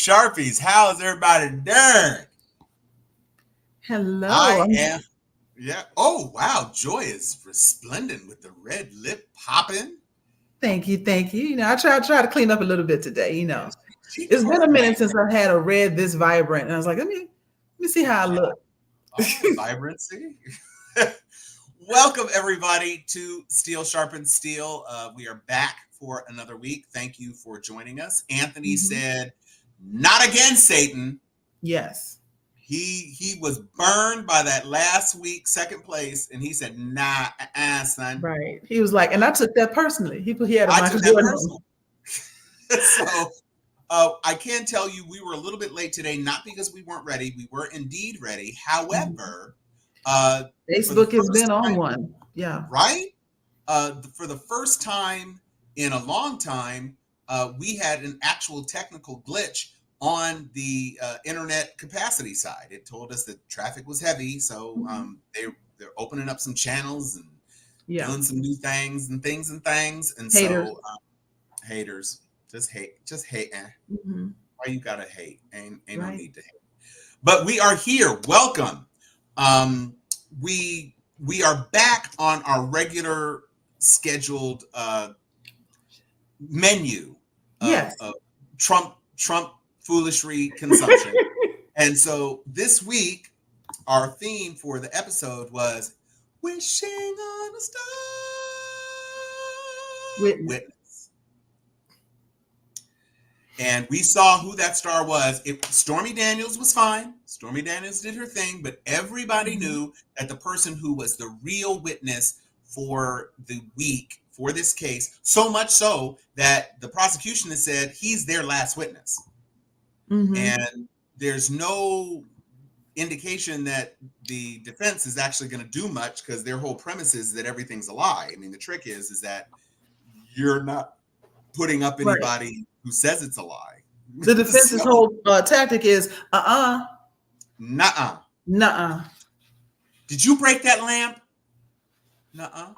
Sharpies, how's everybody doing? Hello. I am, yeah. Oh, wow. Joy is resplendent with the red lip popping. Thank you. Thank you. I try to clean up a little bit today. Yes, she It's been a minute coordinated. since I've had a red this vibrant. And I was like, let me see how I Yeah. look. Oh, vibrancy. Welcome, everybody, to Steel Sharpens Steel. We are back for another week. Thank you for joining us. Anthony Mhm. said, not again, Satan. Yes. He was burned by that last week, second place, and he said, nah, son. Right. He was like, and I took that personally. He had a I Michael took that Jordan on. personal. So I can tell you we were a little bit late today, not because we weren't ready. We were indeed ready. However, for the Facebook has first been on time, one. Yeah. right? For the first time in a long time, we had an actual technical glitch on the internet capacity side. It told us that traffic was heavy, so they're opening up some channels and Yeah. doing some new things and things. And Haters. so haters just hate. Mhm. Why you gotta hate? Ain't no Right. need to hate. But we are here. Welcome. Um, we are back on our regular scheduled menu Yes. of Trump foolishry consumption. And so this week, our theme for the episode was wishing on a star. Witness. And we saw who that star was. Stormy Daniels was fine. Stormy Daniels did her thing, but everybody knew that the person who was the real witness for the week for this case, so much so that the prosecution has said he's their last witness. And there's no indication that the defense is actually going to do much because their whole premise is that everything's a lie. I mean, the trick is that you're not putting up anybody who says it's a lie. The defense's whole tactic is Nuh-uh. nuh-uh. Did you break that lamp? Nuh-uh.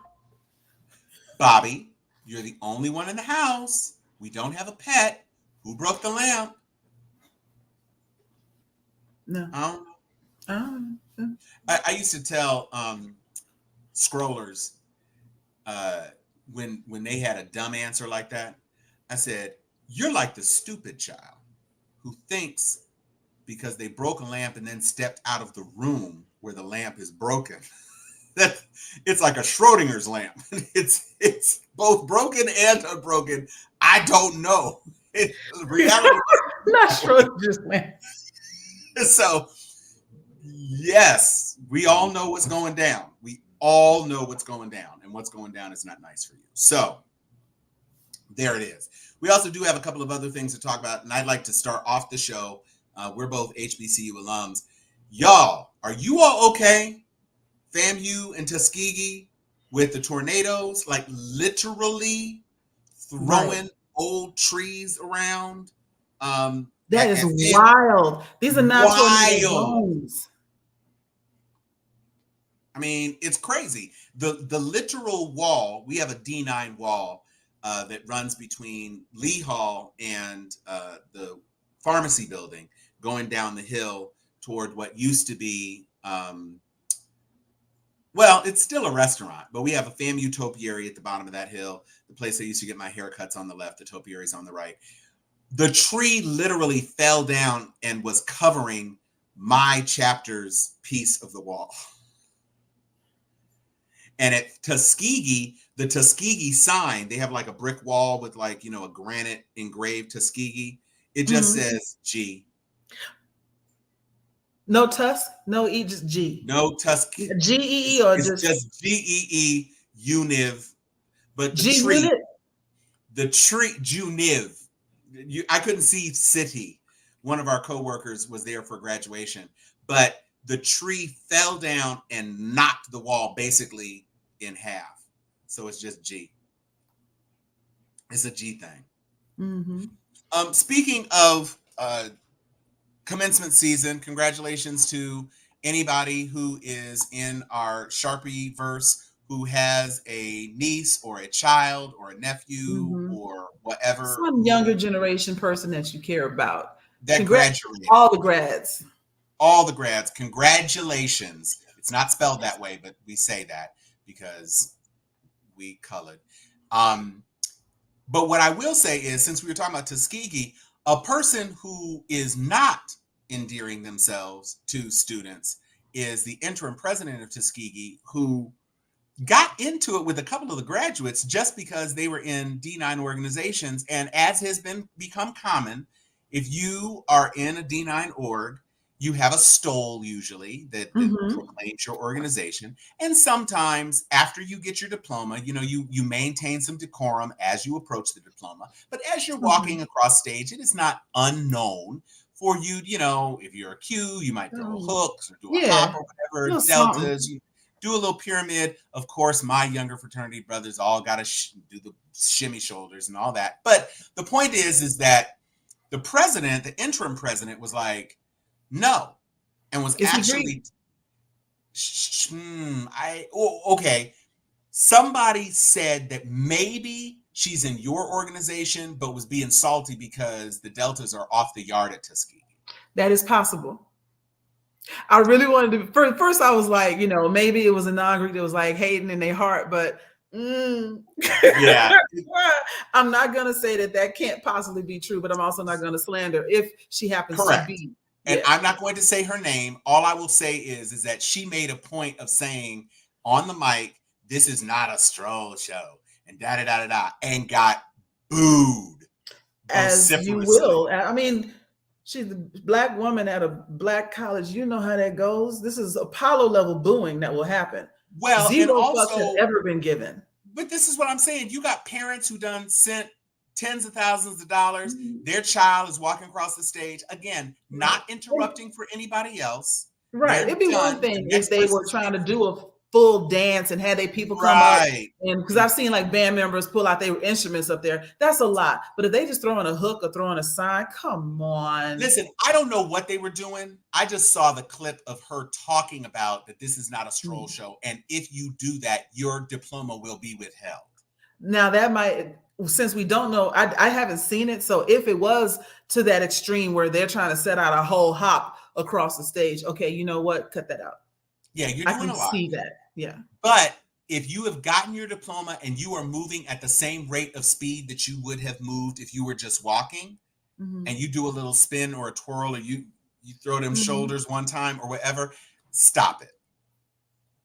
Bobby, you're the only one in the house. We don't have a pet. Who broke the lamp? No. I don't know. I used to tell scrollers when they had a dumb answer like that, I said, you're like the stupid child who thinks because they broke a lamp and then stepped out of the room where the lamp is broken. That it's like a Schrodinger's lamp. It's both broken and unbroken. I don't know. Reality. Not Schrodinger's lamp. So, yes, we all know what's going down. We all know what's going down, and what's going down is not nice for you. So, there it is. We also do have a couple of other things to talk about, and I'd like to start off the show. We're both HBCU alums. Y'all, are you all okay? FAMU and Tuskegee with the tornadoes, like literally throwing old trees around. That is wild. These are not tornado zones. I mean, it's crazy. The literal wall, we have a D9 wall that runs between Lee Hall and the pharmacy building going down the hill toward what used to be, well, it's still a restaurant, but we have a FAMU topiary at the bottom of that hill, the place I used to get my haircuts on the left, the topiary is on the right. The tree literally fell down and was covering my chapter's piece of the wall. And at Tuskegee, the Tuskegee sign, they have like a brick wall with like, a granite engraved Tuskegee. It just says G. No Tusk, no E, just G. No Tusk. G-E-E or it's just G-E-E Univ. But the tree, Juniv. I couldn't see city. One of our coworkers was there for graduation, but the tree fell down and knocked the wall basically in half. So it's just G. It's a G thing. Speaking of commencement season, congratulations to anybody who is in our Sharpie verse who has a niece or a child or a nephew or whatever. Some younger generation person that you care about. that graduated. All the grads. All the grads. Congratulations. It's not spelled that way, but we say that because we colored. But what I will say is, since we were talking about Tuskegee, a person who is not endearing themselves to students is the interim president of Tuskegee, who got into it with a couple of the graduates just because they were in D9 organizations. And as has become common, if you are in a D9 org, you have a stole usually that proclaims your organization. And sometimes after you get your diploma, you maintain some decorum as you approach the diploma. But as you're walking across stage, it is not unknown for you, if you're a Q, you might throw hooks or do a hop or whatever, deltas, you do a little pyramid. Of course, my younger fraternity brothers all got to do the shimmy shoulders and all that. But the point is that the interim president was like, no, and was actually, okay. Somebody said that maybe she's in your organization, but was being salty because the deltas are off the yard at Tuskegee. That is possible. I really wanted to, first I was like, maybe it was a non-Greek that was like hating in their heart, but yeah, I'm not going to say that can't possibly be true, but I'm also not going to slander if she happens to be. And I'm not going to say her name. All I will say is that she made a point of saying on the mic, this is not a stroll show, and da-da-da-da-da, and got booed. As you will. I mean, she's a Black woman at a Black college. You know how that goes. This is Apollo level booing that will happen. Well, zero fucks have ever been given. But this is what I'm saying. You got parents who done sent tens of thousands of dollars. Their child is walking across the stage. Again, not interrupting for anybody else. Right. It'd be one thing if they were trying to do a full dance and had their people come up. And because I've seen like band members pull out their instruments up there. That's a lot. But if they just throwing a hook or throwing a sign, come on. Listen, I don't know what they were doing. I just saw the clip of her talking about that this is not a stroll show. And if you do that, your diploma will be withheld. Now that might, since we don't know, I haven't seen it. So if it was to that extreme where they're trying to set out a whole hop across the stage, okay, you know what? Cut that out. Yeah, you're doing a lot. I can see that. Yeah. But if you have gotten your diploma and you are moving at the same rate of speed that you would have moved if you were just walking, and you do a little spin or a twirl, or you throw them shoulders one time or whatever, stop it.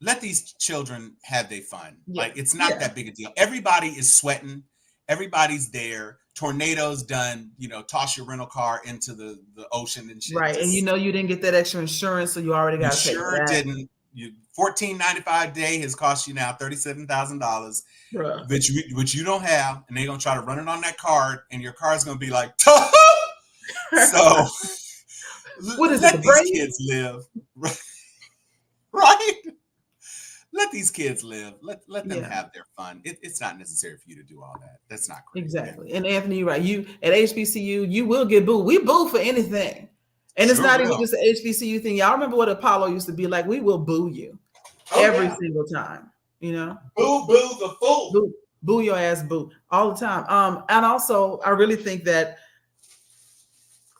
Let these children have their fun. Yeah. Like, it's not that big a deal. Everybody is sweating. Everybody's there. Tornadoes done, toss your rental car into the ocean and shit. Right. And you didn't get that extra insurance, so you already got to pay for that. Sure didn't. $14.95 day has cost you now $37,000, which you don't have, and they're gonna try to run it on that card, and your card's gonna be like, so what is let these kids live, right? Let these kids live. Let them have their fun. It's not necessary for you to do all that. That's not great. Exactly. And Anthony, you're right. You at HBCU, you will get booed. We boo for anything. And it's not even just an HBCU thing. Y'all remember what Apollo used to be like? We will boo you every single time, Boo the fool. Boo your ass, boo all the time. And also, I really think that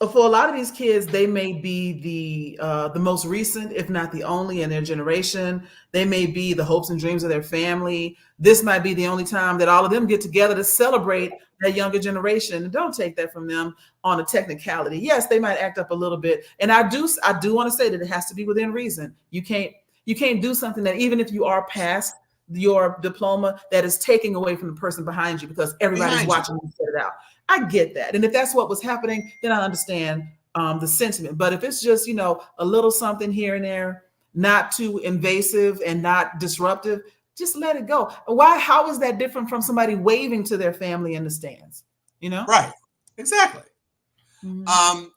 for a lot of these kids, they may be the most recent, if not the only in their generation. They may be the hopes and dreams of their family. This might be the only time that all of them get together to celebrate that younger generation. And don't take that from them on a technicality. Yes, they might act up a little bit. And I do want to say that it has to be within reason. You can't do something that, even if you are past your diploma, that is taking away from the person behind you because everybody's watching you set it out. I get that. And if that's what was happening, then I understand the sentiment. But if it's just, a little something here and there, not too invasive and not disruptive, just let it go. How is that different from somebody waving to their family in the stands? Right. Exactly.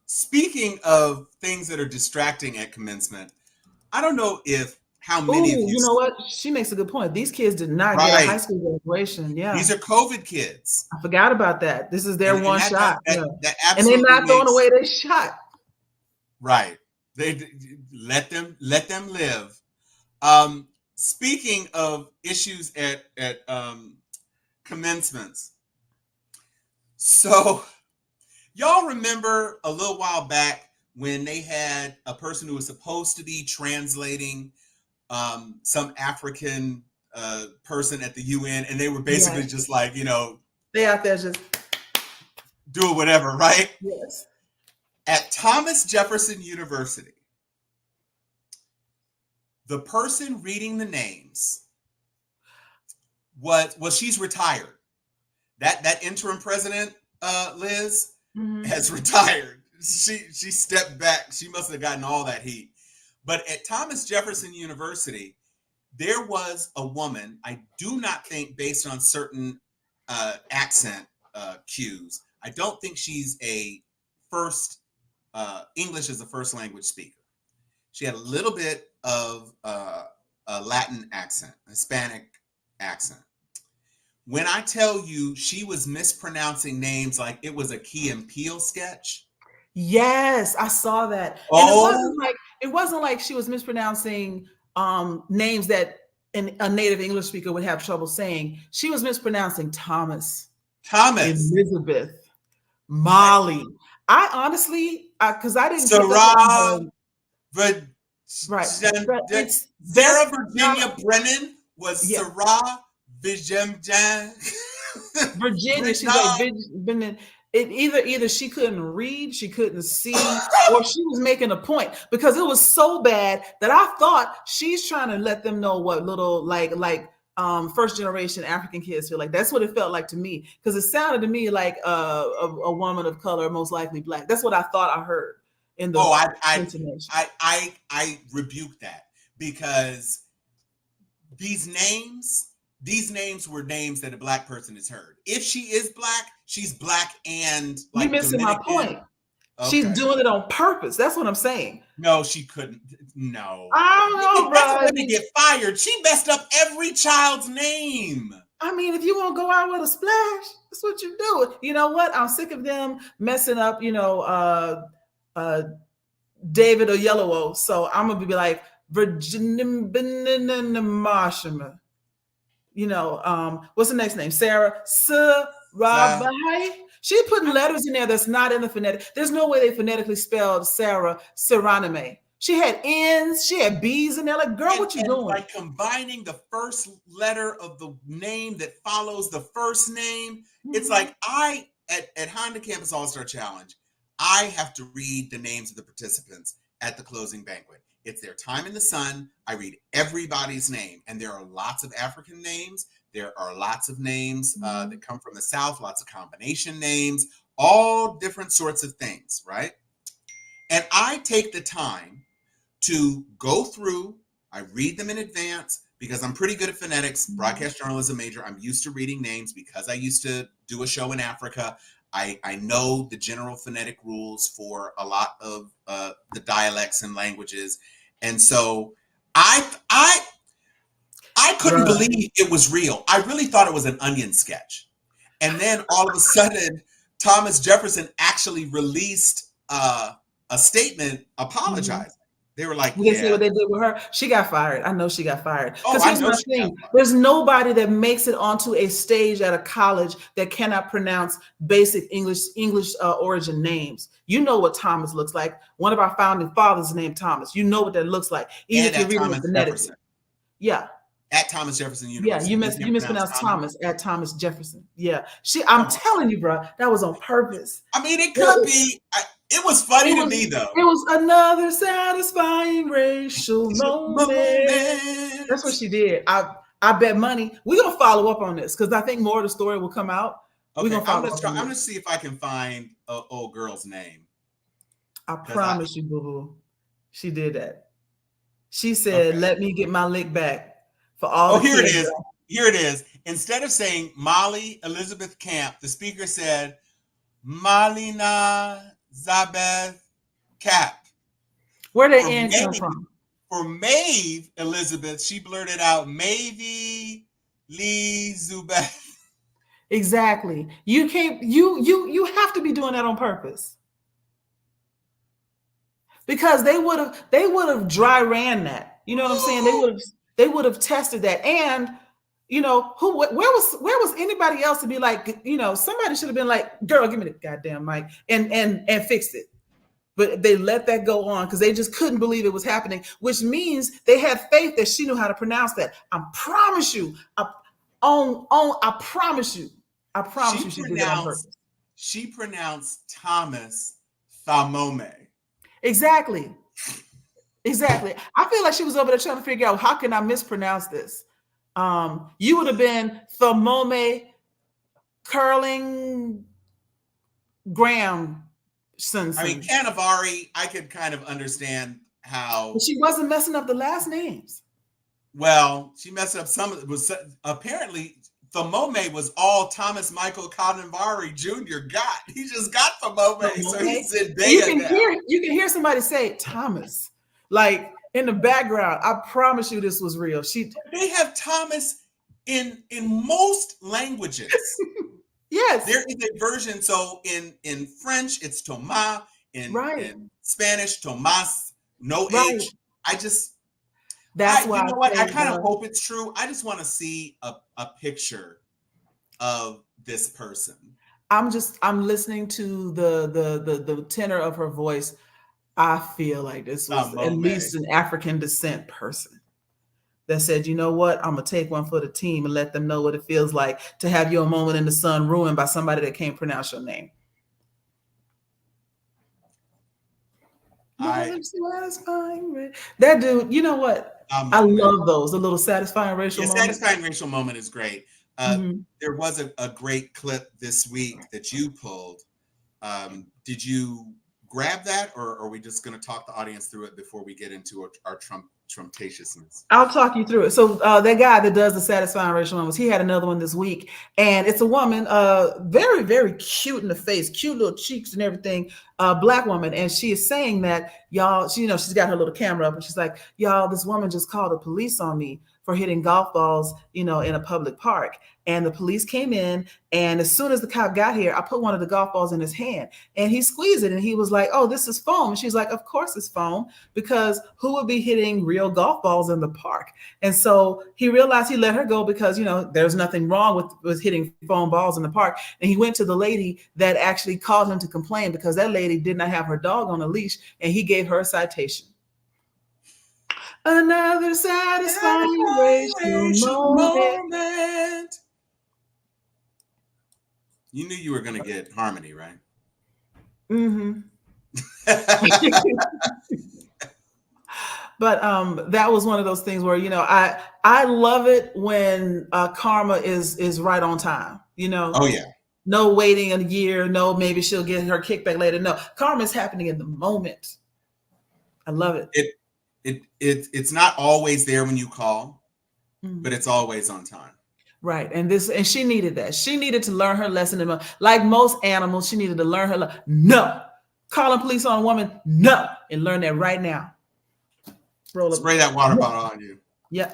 Speaking of things that are distracting at commencement, I don't know how many of you. You know what? She makes a good point. These kids did not get a high school graduation. Yeah. These are COVID kids. I forgot about that. This is their one shot. And they're not throwing away their shot. Right. They let them live. Speaking of issues at commencements, so Y'all remember a little while back when they had a person who was supposed to be translating some African person at the UN, and they were basically Yes. just like, They out there just, doing whatever, right? yes. At Thomas Jefferson University, the person reading the names she's retired. That interim president, Liz, has retired. She stepped back. She must have gotten all that heat. But at Thomas Jefferson University, there was a woman, I do not think, based on certain accent cues, I don't think she's a first English as a first language speaker. She had a little bit of a Latin accent, Hispanic accent. When I tell you she was mispronouncing names like it was a Key and Peele sketch. Yes, I saw that. And it wasn't like she was mispronouncing names that a native English speaker would have trouble saying. She was mispronouncing Thomas, Elizabeth, Molly. I honestly, because I didn't Sarah, right. Sarah Virginia Brennan was Sarah Virginia. She's like either she couldn't read, she couldn't see, or she was making a point, because it was so bad that I thought she's trying to let them know what little like first generation African kids feel like. That's what it felt like to me, because it sounded to me like a woman of color, most likely Black. That's what I thought I heard in the intonation. I rebuke that, because these names were names that a Black person has heard. If she is Black, she's Black and like you're missing Dominican. My point. Okay. She's doing it on purpose. That's what I'm saying. No, she couldn't. No. I don't know, bro. That's when they get fired. She messed up every child's name. I mean, if you want to go out with a splash, that's what you do. You know what? I'm sick of them messing up, David or Yellow. So I'm going to be like, Virginia Marshall. What's the next name? Sarah. She's putting letters in there that's not in the phonetic. There's no way they phonetically spelled Sarah Seranime. She had N's, she had B's in there. Like, girl, what you doing? Like combining the first letter of the name that follows the first name. Mm-hmm. It's like at Honda Campus All-Star Challenge, I have to read the names of the participants at the closing banquet. It's their time in the sun. I read everybody's name. And there are lots of African names. There are lots of names that come from the South, lots of combination names, all different sorts of things, right? And I take the time to go through, I read them in advance, because I'm pretty good at phonetics, broadcast journalism major. I'm used to reading names because I used to do a show in Africa. I know the general phonetic rules for a lot of the dialects and languages. And so I couldn't believe it was real. I really thought it was an Onion sketch. And then all of a sudden, Thomas Jefferson actually released a statement apologizing. They were like, you see what they did with her? She got fired. I know she got fired. Because here's my thing. There's nobody that makes it onto a stage at a college that cannot pronounce basic English origin names. You know what Thomas looks like. One of our founding fathers named Thomas. You know what that looks like. Even if you're reading phonetically. Yeah. At Thomas Jefferson University. Yeah, you mispronounced Thomas at Thomas Jefferson. Yeah. I'm telling you, bro, that was on purpose. I mean, it could be. It was funny to me, though. It was another satisfying racial moment. That's what she did. I bet money. We're going to follow up on this, because I think more of the story will come out. Okay, I'm going to see if I can find an old girl's name. I promise you, boo-boo. She did that. She said, let me get my lick back. For all here it is. Here it is. Instead of saying Molly Elizabeth Camp, the speaker said Malina Zabeth Cap. Where did N come from? For Maeve Elizabeth, she blurted out Mavie Lee Zubeth. Exactly. You can't. You have to be doing that on purpose, because they would have dry ran that. You know what I'm saying? They would have tested that. And you know, where was anybody else to be like, you know, somebody should have been like, girl, give me the goddamn mic and fix it. But they let that go on because they just couldn't believe it was happening, which means they had faith that she knew how to pronounce that. I promise you, I promise you, she did it on purpose. She pronounced Thomas Thamome. Exactly. I feel like she was over there trying to figure out, how can I mispronounce this? You would have been Thamome Curling Graham. I mean, Canavari, I could kind of understand how. But she wasn't messing up the last names. Well, she messed up some of it. Was apparently Thamome was all Thomas Michael Canavari Jr. got. He just got Thamome, so he's in Zendaya. You can hear somebody say Thomas, like in the background. I promise you, this was real. They have Thomas in most languages. Yes, there is a version. So in French, it's Thomas. In Spanish, Tomas, no H. That's why. You know what? I kind of hope it's true. I just want to see a picture of this person. I'm listening to the tenor of her voice. I feel like this was at least an African descent person that said, you know what, I'm gonna take one for the team and let them know what it feels like to have your moment in the sun ruined by somebody that can't pronounce your name. That dude, you know what? I love those. The little satisfying racial moment. Satisfying racial moment is great. There was a great clip this week that you pulled. Did you grab that, or are we just going to talk the audience through it before we get into our Trumptatiousness? I'll talk you through it. So that guy that does the satisfying racial moments, he had another one this week, and it's a woman, very, very cute in the face, cute little cheeks and everything, Black woman, and she is saying that, y'all, she's got her little camera up, and she's like, y'all, this woman just called the police on me for hitting golf balls, in a public park. And the police came in, and as soon as the cop got here, I put one of the golf balls in his hand, and he squeezed it, and he was like, oh, this is foam. And she's like, of course it's foam, because who would be hitting real golf balls in the park? And so he realized he let her go because, there's nothing wrong with hitting foam balls in the park. And he went to the lady that actually called him to complain because that lady did not have her dog on a leash, and he gave her a citation. Another satisfying racial moment. You knew you were going to get harmony, right? Mm-hmm. But that was one of those things where, I love it when karma is right on time, Oh, yeah. No waiting a year. No, maybe she'll get her kickback later. No, karma is happening in the moment. I love it. It's not always there when you call, but it's always on time. Right. And she needed that. She needed to learn her lesson. Like most animals, she needed to learn her lesson. No. Calling police on a woman. No. And learn that right now. Spray that water bottle on you. Yeah.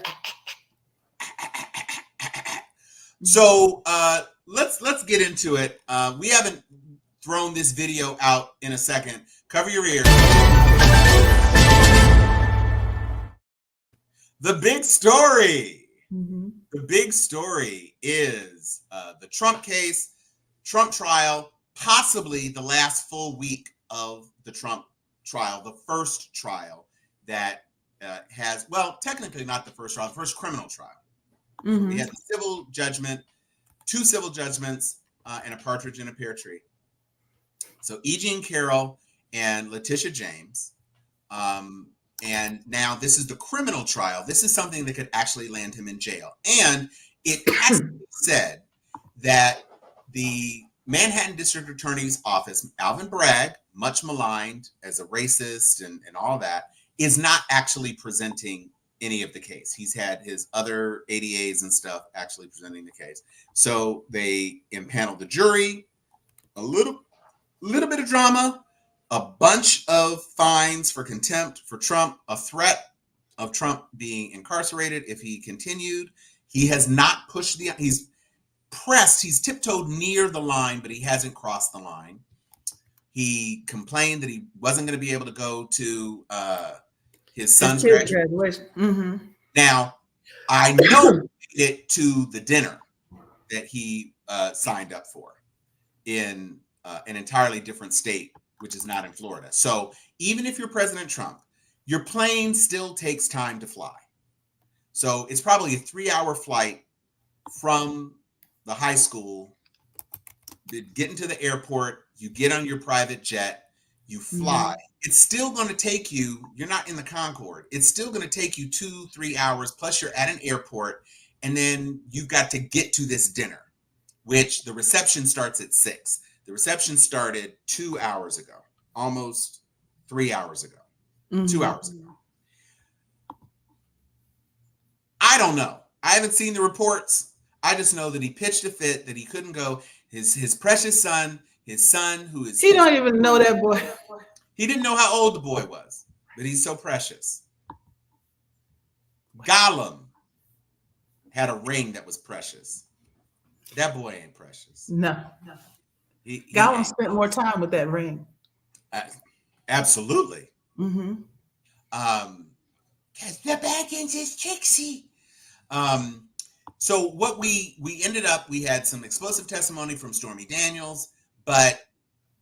So let's get into it. We haven't thrown this video out in a second. Cover your ears. The big story. Mm-hmm. The big story is the Trump case, Trump trial, possibly the last full week of the Trump trial, the first trial that has, well, technically not the first trial, the first criminal trial. Mm-hmm. We had the civil judgment, 2 civil judgments, and a partridge in a pear tree. So E. Jean Carroll and Letitia James. And now this is the criminal trial. This is something that could actually land him in jail. And it has been said that the Manhattan District Attorney's Office, Alvin Bragg, much maligned as a racist and all that, is not actually presenting any of the case. He's had his other ADAs and stuff actually presenting the case. So they impaneled the jury, a little bit of drama, a bunch of fines for contempt for Trump, a threat of Trump being incarcerated if he continued. He has not pushed he's pressed, he's tiptoed near the line, but he hasn't crossed the line. He complained that he wasn't going to be able to go to his son's graduation. Mm-hmm. Now, I know it to the dinner that he signed up for in an entirely different state, which is not in Florida. So even if you're President Trump, your plane still takes time to fly. So it's probably a 3-hour flight from the high school, get into the airport, you get on your private jet, you fly. It's still going to take you, you're not in the Concorde. It's still going to take you 2-3 hours, plus you're at an airport, and then you've got to get to this dinner, which the reception starts at 6. The reception started 2 hours ago, almost 3 hours ago, 2 hours ago. I don't know. I haven't seen the reports. I just know that he pitched a fit, that he couldn't go. His precious son, his son, who is... He don't even know that boy. He didn't know how old the boy was, but he's so precious. Gollum had a ring that was precious. That boy ain't precious. No. Gollum spent more time with that ring. Absolutely. Because the Baggins is Trixie. So what we ended up, we had some explosive testimony from Stormy Daniels, but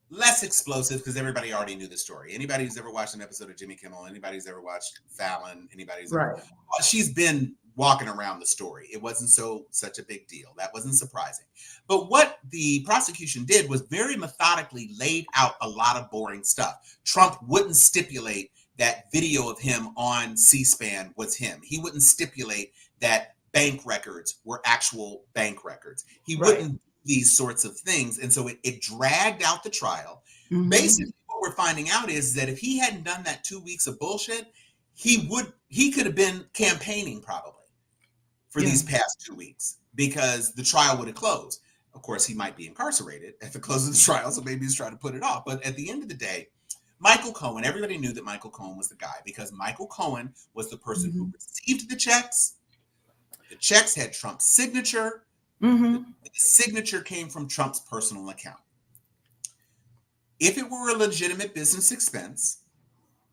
less explosive because everybody already knew the story. Anybody who's ever watched an episode of Jimmy Kimmel, anybody who's ever watched Fallon, anybody's ever, she's been walking around the story. It wasn't such a big deal. That wasn't surprising. But what the prosecution did was very methodically laid out a lot of boring stuff. Trump wouldn't stipulate that video of him on C-SPAN was him. He wouldn't stipulate that bank records were actual bank records. He wouldn't do these sorts of things. And so it dragged out the trial. Basically, what we're finding out is that if he hadn't done that 2 weeks of bullshit, he could have been campaigning probably for these past 2 weeks because the trial would have closed. Of course, he might be incarcerated at the close of the trial, so maybe he's trying to put it off. But at the end of the day, Michael Cohen, everybody knew that Michael Cohen was the guy because Michael Cohen was the person who received the checks. The checks had Trump's signature. The signature came from Trump's personal account. If it were a legitimate business expense,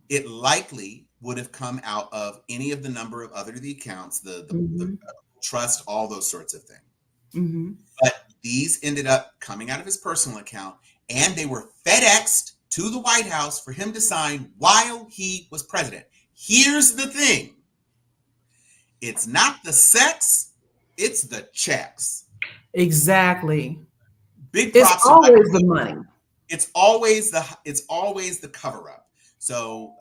it likely would have come out of any of the number of other accounts, the trust, all those sorts of things. But these ended up coming out of his personal account, and they were FedExed to the White House for him to sign while he was president. Here's the thing. It's not the sex, it's the checks. Exactly. Big props. It's always the money. It's always the cover up. So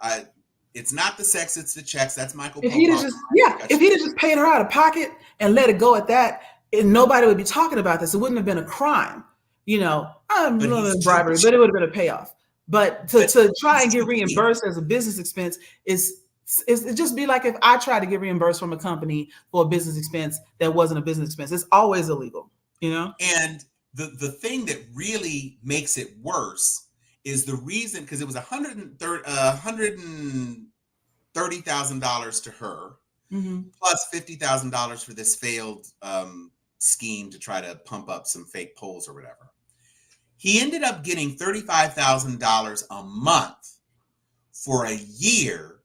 it's not the sex, it's the checks. That's Michael. If he'd have just paid her out of pocket and let it go at that, nobody would be talking about this. It wouldn't have been a crime. You know, I'm not bribery, but it would have been a payoff. But to try and get reimbursed as a business expense is it just be like if I tried to get reimbursed from a company for a business expense that wasn't a business expense. It's always illegal, you know? And the thing that really makes it worse is the reason, because it was $130,000 to her, plus $50,000 for this failed scheme to try to pump up some fake polls or whatever. He ended up getting $35,000 a month for a year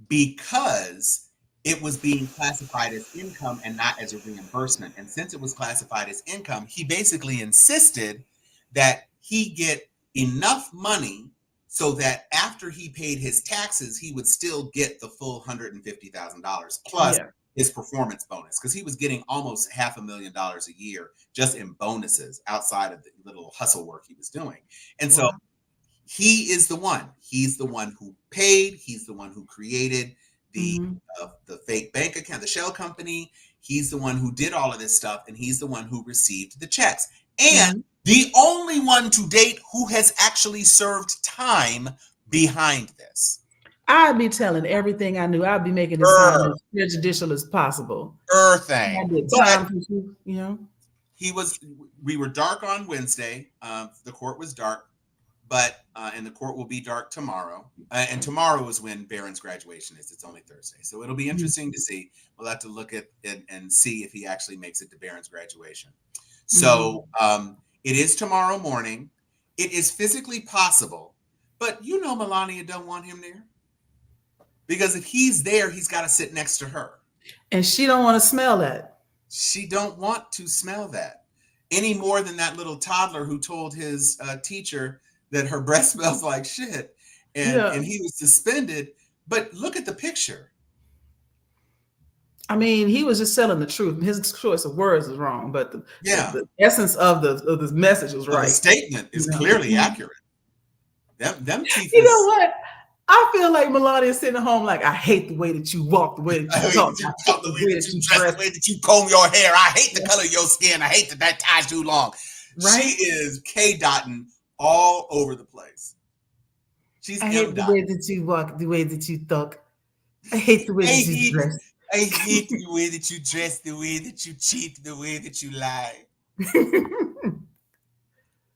because it was being classified as income and not as a reimbursement. And since it was classified as income, he basically insisted that he get enough money so that after he paid his taxes, he would still get the full $150,000 plus his performance bonus, because he was getting almost $500,000 a year just in bonuses outside of the little hustle work he was doing. And so he is the one. He's the one who paid. He's the one who created the fake bank account, the shell company. He's the one who did all of this stuff, and he's the one who received the checks. And the only one to date who has actually served time behind this. I'd be telling everything I knew. I'd be making this sound as prejudicial as possible. We were dark on Wednesday. The court was dark, and the court will be dark tomorrow. And tomorrow is when Barron's graduation is. It's only Thursday. So it'll be interesting to see. We'll have to look at it and see if he actually makes it to Barron's graduation. So it is tomorrow morning. It is physically possible, but Melania don't want him there. Because if he's there, he's got to sit next to her. And she don't want to smell that. She don't want to smell that any more than that little toddler who told his teacher that her breath smells like shit, Yeah. and he was suspended. But look at the picture. I mean, he was just telling the truth. His choice of words is wrong, but Yeah, the essence of the message was well, the right. statement is You know? clearly accurate. Them teeth You know is. what? I feel like Melania is sitting at home like, I hate the way that you walk, the way that I you hate talk, that you I talk, hate the the way way that that you you dress, dress. the way that you comb your hair. I hate the color of your skin. I hate that tie's too long. She Right? is K dotting all over the place. She's I M hate the dot. way that you walk, the way that you talk. I hate the way I that you hate, dress. I hate the way that you dress, the way that you cheat, the way that you lie.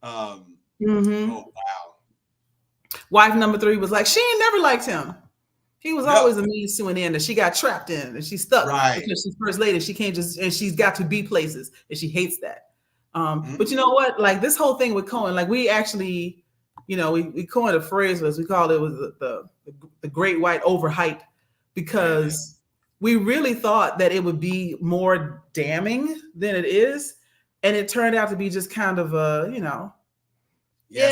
Mm-hmm. Oh wow. Wife number 3 was like, she ain't never liked him. He was No, always a means to an end that she got trapped in and she's stuck right. because she's first lady. She can't just, and she's got to be places and she hates that. But you Mhm. know what? Like this whole thing with Cohen, like we actually, we coined a phrase, as we called it, was the great white overhype, There it because is. we really thought that it would be more damning than it is. And it turned out to be just kind of Yes,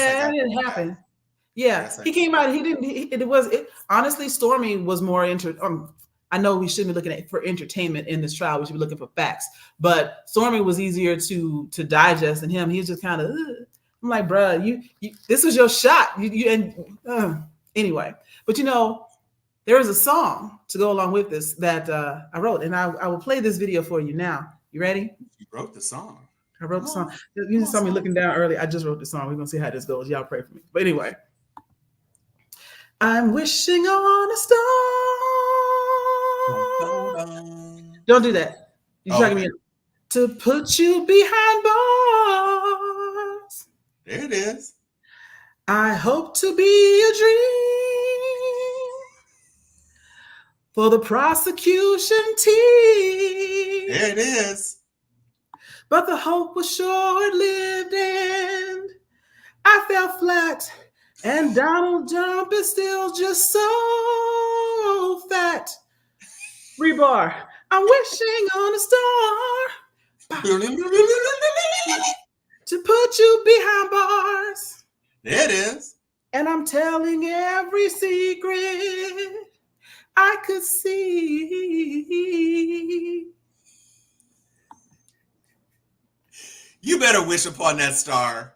I yeah, got it that didn't laugh. happen. Yeah, Yes, I he got came that. out. He didn't. It was. Honestly, Stormy was more I know we shouldn't be looking at for entertainment in this trial. We should be looking for facts. But Stormy was easier to digest than him. He was just kind of. I'm like, bruh, you this was your shot. Anyway. But there is a song to go along with this that I wrote, and I will play this video for you now. You ready? You wrote the song. I wrote Come the song. on. You Come just on, saw me song. looking down early. I just wrote the song. We're gonna see how this goes. Y'all pray for me. But anyway. I'm wishing on a star. Dun, dun, dun. Don't do that. You're Oh, talking okay. me to put you behind bars. There it is. I hope to be a dream for the prosecution team. There it is. But the hope was short-lived and I fell flat. And Donald Trump is still just so fat. Rebar. I'm wishing on a star to put you behind bars. There it is. And I'm telling every secret I could see. You better wish upon that star.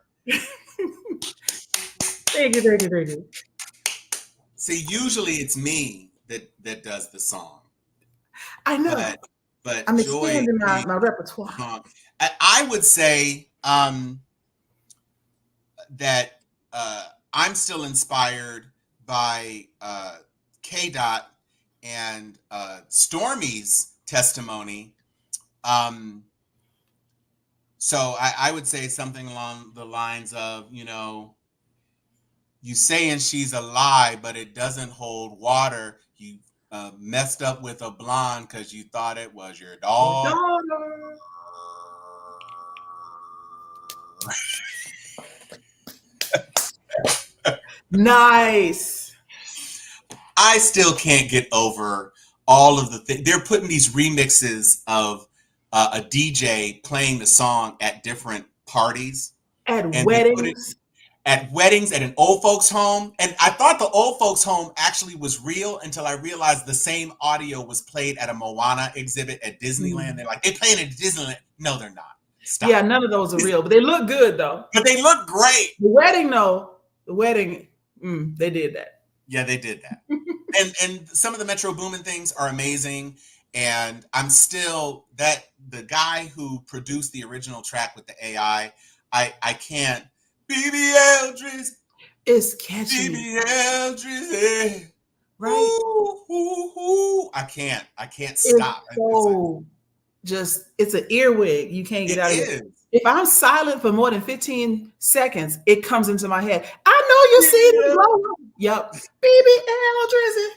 Thank you. See, usually it's me that does the song, I know. but I'm Joy expanding my creates the repertoire. song. I would say that I'm still inspired by K Dot and Stormy's testimony. So I would say something along the lines of, you saying she's a lie, but it doesn't hold water. You messed up with a blonde because you thought it was your daughter. Nice. I still can't get over all of the things. They're putting these remixes of a DJ playing the song at different parties. At And they put it weddings. at weddings at an old folks home. And I thought the old folks home actually was real until I realized the same audio was played at a Moana exhibit at Disneyland. They're like, they playing it at Disneyland. No, they're not. Stop. Yeah, none of those are real, but they look good though. But they look great. The wedding, though, they did that. Yeah, they did that. and some of the Metro Boomin things are amazing. And I'm still the guy who produced the original track with the AI. I can't. BB Eldridge. It's catchy. BB Eldridge. Right? Ooh, ooh, ooh. I can't stop. It's an earwig. You can't get out of it. If I'm silent for more than 15 seconds, it comes into my head. I know you see the glow. Yep. BB Eldridge.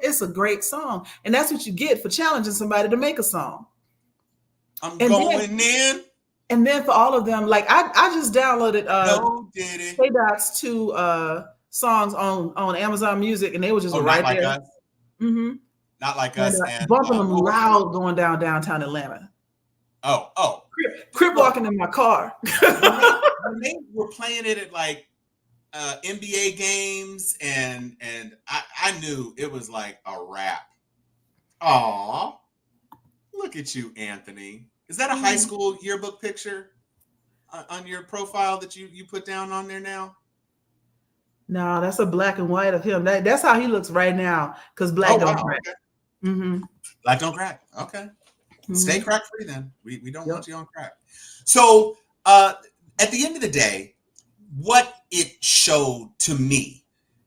It's a great song. And that's what you get for challenging somebody to make a song. I'm going in. And then for all of them, like I just downloaded K Dot's 2 songs on Amazon Music, and they were just right there. Mm-hmm. Not like And us and bumping them loud going downtown Atlanta. Oh. Crip walking in my car. when they were playing it at like NBA games, and I knew it was like a wrap. Aw, look at you, Anthony. Is that a high school yearbook picture on your profile that you put down on there now? No, that's a black and white of him. That's how he looks right now. Because black don't crack. Okay. Mm-hmm. Black don't crack. Okay. Mm-hmm. Stay crack free then. We don't want you on crack. So at the end of the day, what it showed to me,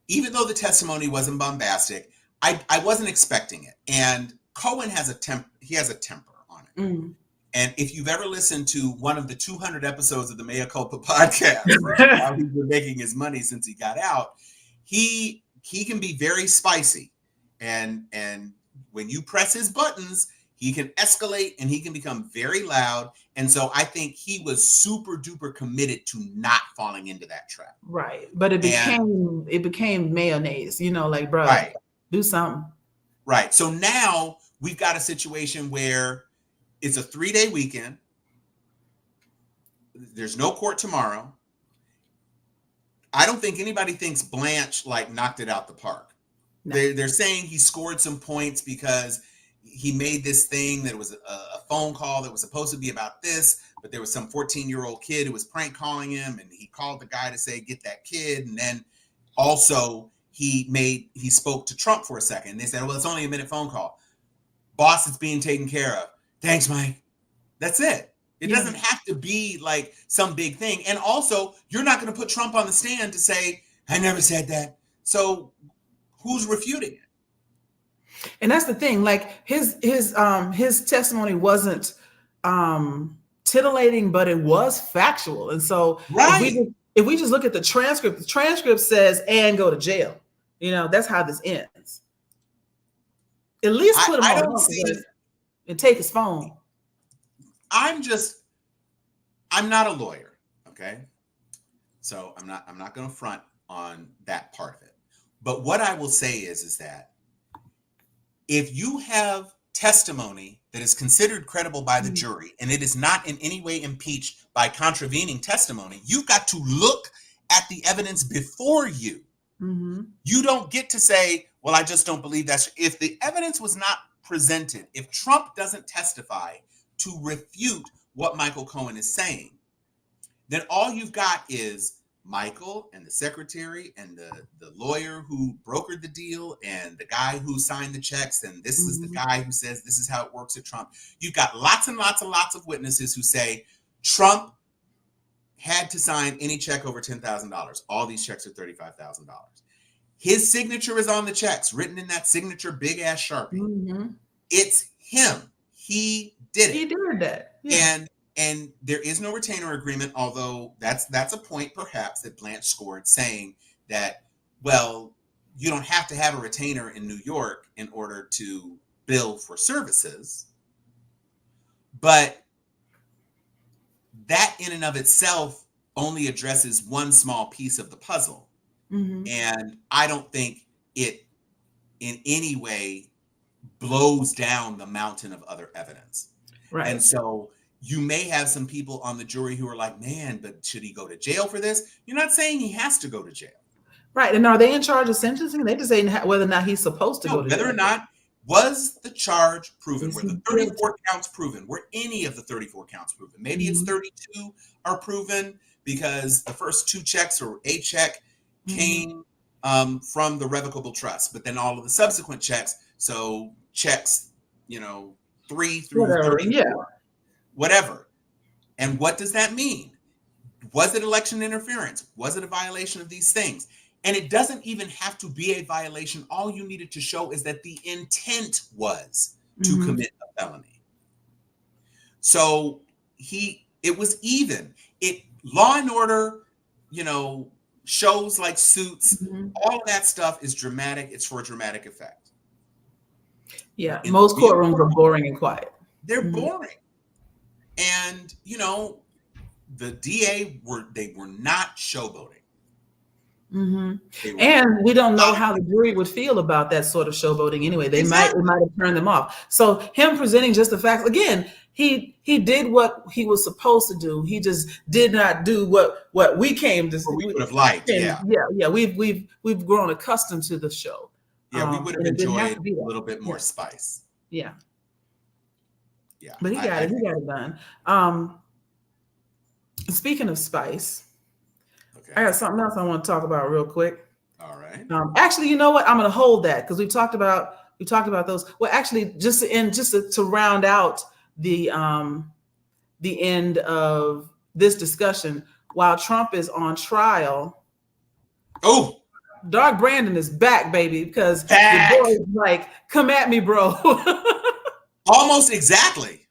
even though the testimony wasn't bombastic, I wasn't expecting it. And Cohen has a temper on it. Mm. And if you've ever listened to one of the 200 episodes of the Mea Culpa podcast, how he's been making his money since he got out, he can be very spicy. And when you press his buttons, he can escalate and he can become very loud. And so I think he was super duper committed to not falling into that trap. Right. But it became mayonnaise, like, bro, right. Do something. Right. So now we've got a situation where it's a 3-day weekend. There's no court tomorrow. I don't think anybody thinks Blanche like knocked it out the park. No. They're saying he scored some points because he made this thing that was a phone call that was supposed to be about this, but there was some 14-year-old kid who was prank calling him, and he called the guy to say, get that kid. And then also he spoke to Trump for a second. And they said, well, it's only a minute phone call. Boss, it's being taken care of. Thanks, Mike. That's it. It doesn't have to be like some big thing. And also, you're not going to put Trump on the stand to say, I never said that. So who's refuting it? And that's the thing. Like his testimony wasn't titillating, but it was factual. And so if we just look at the transcript says, and go to jail. That's how this ends. At least put him on and take his phone. I'm not a lawyer, okay? So I'm not going to front on that part of it. But what I will say is that if you have testimony that is considered credible by the jury and it is not in any way impeached by contravening testimony, you've got to look at the evidence before you. Mm-hmm. You don't get to say, well, I just don't believe that. If the evidence was not presented, if Trump doesn't testify to refute what Michael Cohen is saying, then all you've got is Michael and the secretary and the lawyer who brokered the deal and the guy who signed the checks, and this is the guy who says this is how it works at Trump. You've got lots and lots of witnesses who say Trump had to sign any check over $10,000. All these checks are $35,000. His signature is on the checks, written in that signature big ass Sharpie. Mm-hmm. It's him. He did it. He did that. Yeah. And there is no retainer agreement, although that's a point perhaps that Blanche scored, saying that, well, you don't have to have a retainer in New York in order to bill for services. But that in and of itself only addresses one small piece of the puzzle. Mm-hmm. And I don't think it in any way blows down the mountain of other evidence. Right. And so you may have some people on the jury who are like, man, but should he go to jail for this? You're not saying he has to go to jail. Right. And are they in charge of sentencing? They just saying whether or not he's supposed to go to jail. Whether or not, was the charge proven? Were the 34 counts proven? Were any of the 34 counts proven? Maybe it's 32 are proven because the first 2 checks or a check came from the revocable trust, but then all of the subsequent checks, so checks, 3 through 34, whatever. And what does that mean? Was it election interference? Was it a violation of these things? And it doesn't even have to be a violation. All you needed to show is that the intent was to commit a felony. So it was even. Law and Order, shows like Suits, all of that stuff is dramatic. It's for a dramatic effect. Yeah, most courtrooms are boring and quiet. They're boring. And, the DA were not showboating. And we don't know how the jury would feel about that sort of showboating anyway. It might have turned them off. So him presenting just the facts, again, he did what he was supposed to do. He just did not do what we came to see. We would have liked. Yeah. We've grown accustomed to the show. Yeah, we would have enjoyed a little bit more spice. Yeah. Yeah. But he got it done. Speaking of spice, I got something else I want to talk about real quick. All right. Actually, you know what? I'm going to hold that because we talked about those. Well, actually, just to round out the end of this discussion, while Trump is on trial. Oh, Dark Brandon is back, baby, because the boy is like, come at me, bro. Almost exactly.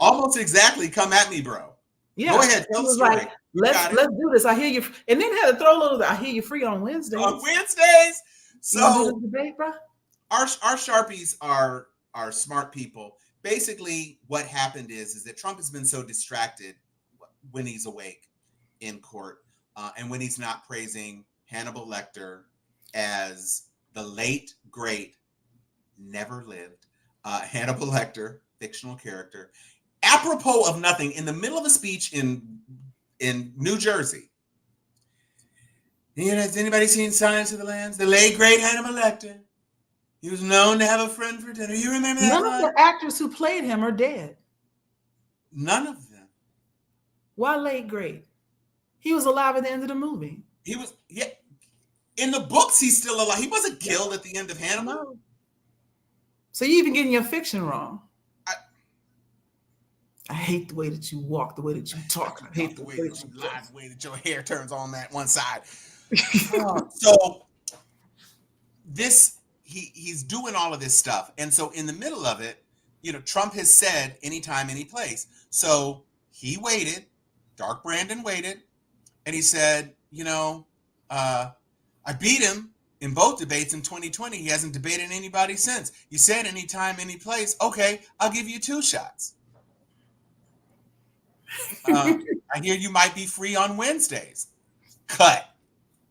Almost exactly. Come at me, bro. Yeah. Go ahead. Tell the story. Like, let's do this. I hear you. And then had to throw a little, I hear you free on Wednesdays. On Wednesdays. So debate, bro? Our Sharpies are smart people. Basically, what happened is that Trump has been so distracted when he's awake in court and when he's not praising Hannibal Lecter as the late, great, never lived Hannibal Lecter, fictional character, apropos of nothing, in the middle of a speech in New Jersey. Has anybody seen Silence of the Lambs? The late, great Hannibal Lecter. He was known to have a friend for dinner. You remember that? None of the actors who played him are dead. None of them. Why late, great? He was alive at the end of the movie. He was, yeah. In the books, he's still alive. He wasn't killed at the end of Hannibal. No. So you even getting your fiction wrong. I hate the way that you walk, the way that you talk. I hate the way that you lie, the way that your hair turns on that one side. So he's doing all of this stuff. And so in the middle of it, Trump has said anytime, any place. So he waited, Dark Brandon waited, and he said, I beat him in both debates in 2020. He hasn't debated anybody since. You said anytime, any place. Okay, I'll give you 2 shots. I hear you might be free on Wednesdays. Cut.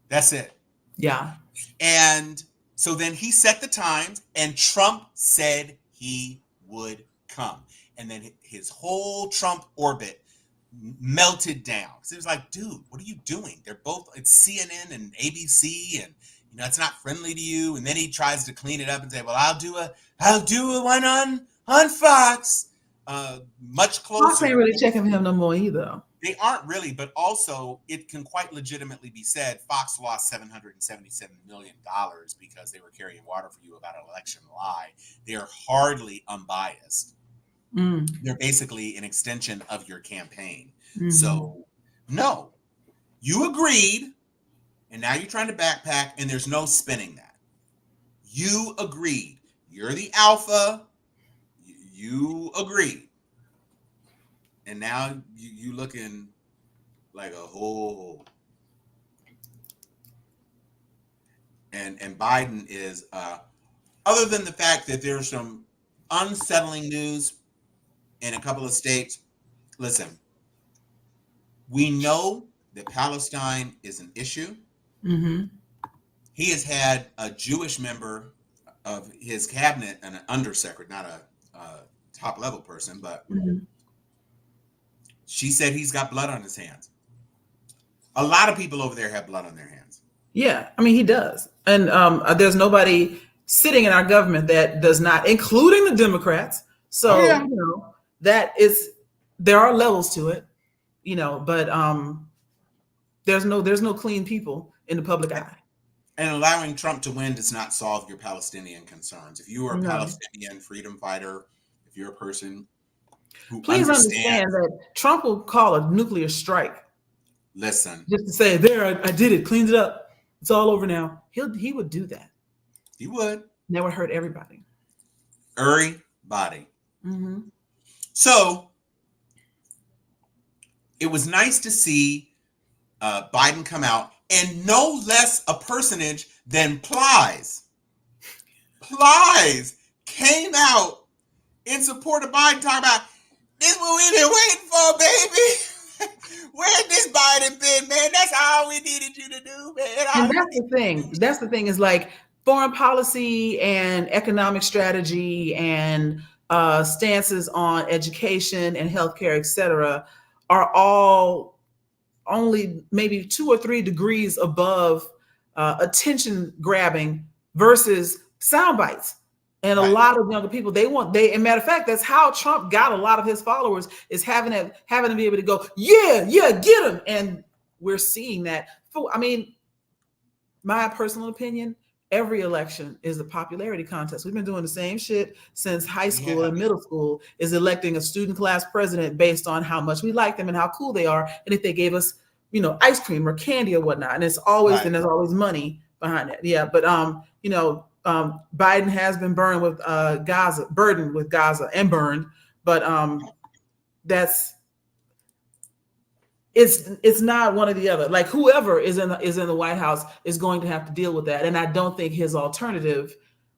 That's it. Yeah. And so then he set the times, and Trump said he would come. And then his whole Trump orbit melted down. So it was like, dude, what are you doing? They're both, it's CNN and ABC, and it's not friendly to you. And then he tries to clean it up and say, well, I'll do a one on Fox. Much closer. Fox ain't really checking him no more either. They aren't really, but also it can quite legitimately be said Fox lost $777 million because they were carrying water for you about an election lie. They are hardly unbiased. They're basically an extension of your campaign. So, no, you agreed, and now you're trying to backpack, and there's no spinning that. You agreed. You're the alpha. You agreed. And now you looking like a whole. And Biden is, other than the fact that there's some unsettling news in a couple of states, listen, we know that Palestine is an issue. He has had a Jewish member of his cabinet, an undersecretary, not a top level person, but she said he's got blood on his hands. A lot of people over there have blood on their hands. Yeah, I mean, he does. And there's nobody sitting in our government that does not, including the Democrats. So, there are levels to it, but there's no clean people in the public eye. And allowing Trump to win does not solve your Palestinian concerns. If you are a Palestinian freedom fighter, if you're a person who please understand that Trump will call a nuclear strike. Listen, just to say, there, I did it, cleaned it up. It's all over now. He would do that. He would. That would hurt everybody. Everybody. So it was nice to see Biden come out, and no less a personage than Plies. Plies came out in support of Biden, talking about, this is what we've been waiting for, baby. Where this Biden been, man? That's all we needed you to do, man. And that's the thing. That's the thing is like foreign policy and economic strategy and stances on education and healthcare, et cetera, are all only maybe 2 or 3 degrees above attention grabbing versus sound bites. And a lot of younger people, and matter of fact, that's how Trump got a lot of his followers, is having to be able to go, yeah, get him. And we're seeing that. I mean, my personal opinion, every election is a popularity contest. We've been doing the same shit since high school and middle school, is electing a student class president based on how much we like them and how cool they are. And if they gave us, ice cream or candy or whatnot. And it's always, and there's always money behind it. Yeah. But, Biden has been burdened with Gaza and burned, but it's not one or the other. Like whoever is in the White House is going to have to deal with that. And I don't think his alternative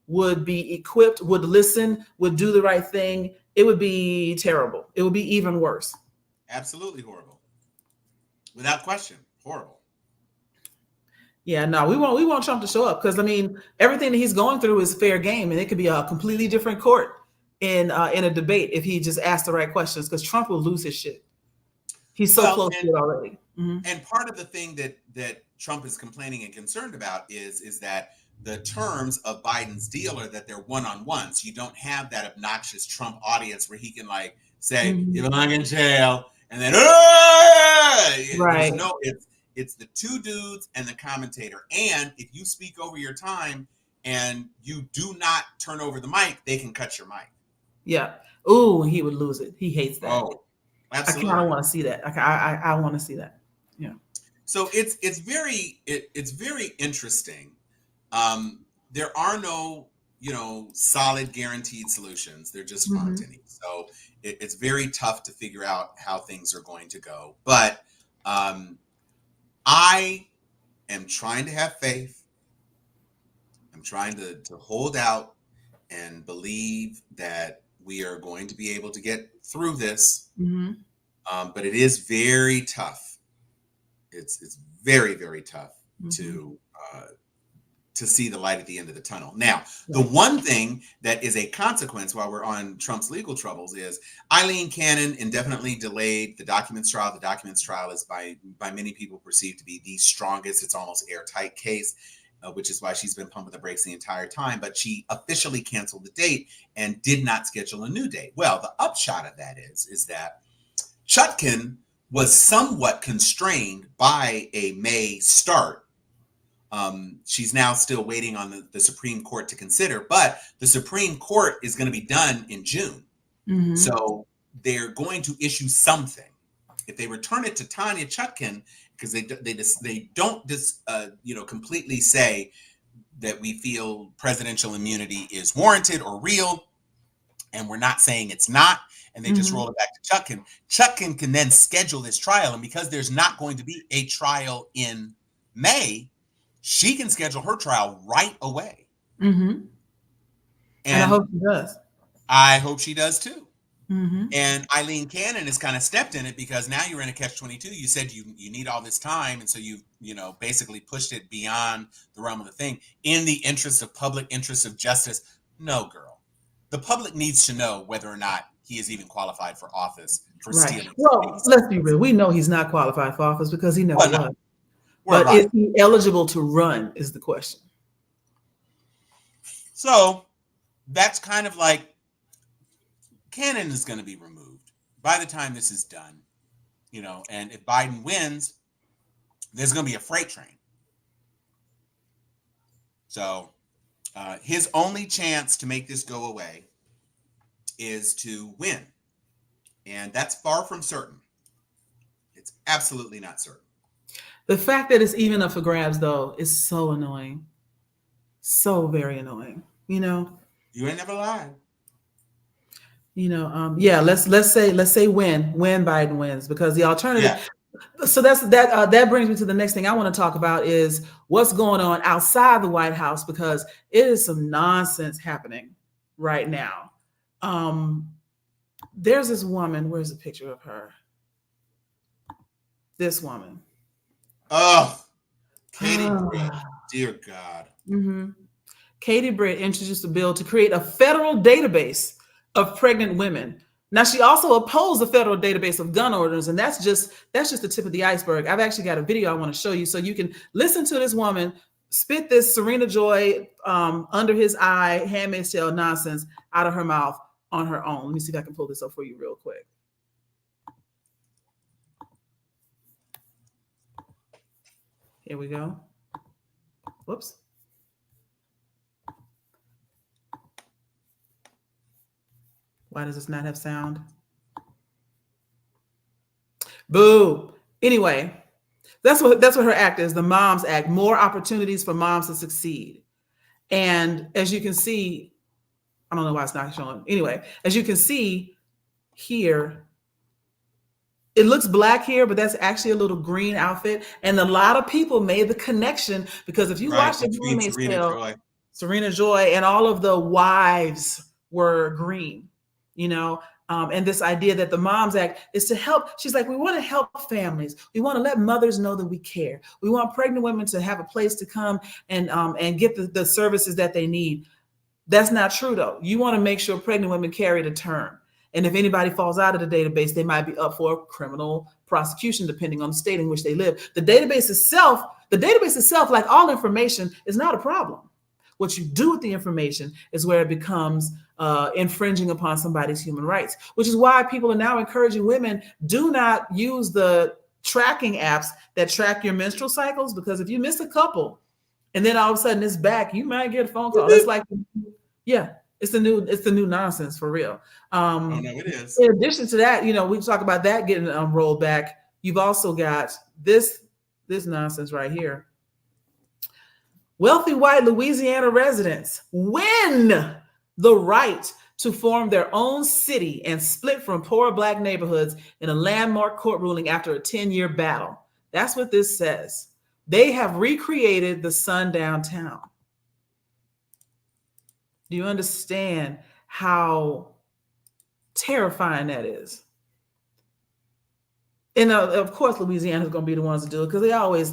would be equipped, would listen, would do the right thing. It would be terrible. It would be even worse. Absolutely horrible. Without question, horrible. Yeah, no, we want Trump to show up because everything that he's going through is fair game, and it could be a completely different court in a debate if he just asked the right questions. Because Trump will lose his shit. He's so close to it already. Mm-hmm. And part of the thing that Trump is complaining and concerned about is that the terms of Biden's deal are that they're one-on-one. So you don't have that obnoxious Trump audience where he can say, you belong in jail, and then right. It's the two dudes and the commentator. And if you speak over your time and you do not turn over the mic, they can cut your mic. Yeah. Oh, he would lose it. He hates that. Oh, absolutely. I kind of want to see that. I want to see that. Yeah. So it's very interesting. There are no solid guaranteed solutions. They're just marketing. So it's very tough to figure out how things are going to go. But I am trying to have faith. I'm trying to hold out and believe that we are going to be able to get through this. Mm-hmm. But it is very tough. It's very, very tough to see the light at the end of the tunnel. Now, the one thing that is a consequence while we're on Trump's legal troubles is Eileen Cannon indefinitely delayed the documents trial. The documents trial is by many people perceived to be the strongest. It's almost airtight case, which is why she's been pumping the brakes the entire time. But she officially canceled the date and did not schedule a new date. Well, the upshot of that is that Chutkan was somewhat constrained by a May start. She's now still waiting on the Supreme Court to consider, but the Supreme Court is going to be done in June. Mm-hmm. So they're going to issue something. If they return it to Tanya Chutkan, because they don't completely say that we feel presidential immunity is warranted or real, and we're not saying it's not, and they just roll it back to Chutkan. Chutkan can then schedule this trial, and because there's not going to be a trial in May, she can schedule her trial right away. Mm-hmm. And I hope she does. I hope she does too. Mm-hmm. And Eileen Cannon has kind of stepped in it because now you're in a catch-22. You said you need all this time, and so you basically pushed it beyond the realm of the thing in the interest of public interest of justice. No, girl, the public needs to know whether or not he is even qualified for office for stealing. Well, let's be real. We know he's not qualified for office because he never was. But is he eligible to run is the question. So that's kind of like Cannon is going to be removed by the time this is done, and if Biden wins, there's going to be a freight train. So his only chance to make this go away is to win. And that's far from certain. It's absolutely not certain. The fact that it's even up for grabs, though, is so annoying. So very annoying. You ain't never lied. Let's say when Biden wins, because the alternative. Yeah. So that brings me to the next thing I want to talk about is what's going on outside the White House, because it is some nonsense happening right now. There's this woman. Where's the picture of her? This woman. Oh, Katie Britt. Dear God. Mm-hmm. Katie Britt introduced a bill to create a federal database of pregnant women. Now, she also opposed the federal database of gun owners, and that's just the tip of the iceberg. I've actually got a video I want to show you so you can listen to this woman spit this Serena Joy under his eye, Handmaid's Tale nonsense out of her mouth on her own. Let me see if I can pull this up for you real quick. Here we go. Whoops. Why does this not have sound? Boo. Anyway, that's what her act is, the Moms Act, more opportunities for moms to succeed. And as you can see, I don't know why it's not showing. Anyway, as you can see here, it looks black here, but that's actually a little green outfit. And a lot of people made the connection because if you watch the Handmaid's Tale, Serena Joy and all of the wives were green, you know, and this idea that the Moms Act is to help. She's like, we want to help families. We want to let mothers know that we care. We want pregnant women to have a place to come and get the services that they need. That's not true, though. You want to make sure pregnant women carry the term. And if anybody falls out of the database, they might be up for criminal prosecution, depending on the state in which they live. The database itself, like all information, is not a problem. What you do with the information is where it becomes infringing upon somebody's human rights, which is why people are now encouraging women, do not use the tracking apps that track your menstrual cycles, because if you miss a couple and then all of a sudden it's back, you might get a phone call. It's like, yeah. It's the new nonsense for real. Oh, no, it is. In addition to that, you know, we talk about that getting rolled back. You've also got this nonsense right here. Wealthy white Louisiana residents win the right to form their own city and split from poor Black neighborhoods in a landmark court ruling after a 10-year battle. That's what this says. They have recreated the sundown town. Do you understand how terrifying that is? And of course, Louisiana is going to be the ones to do it because they're always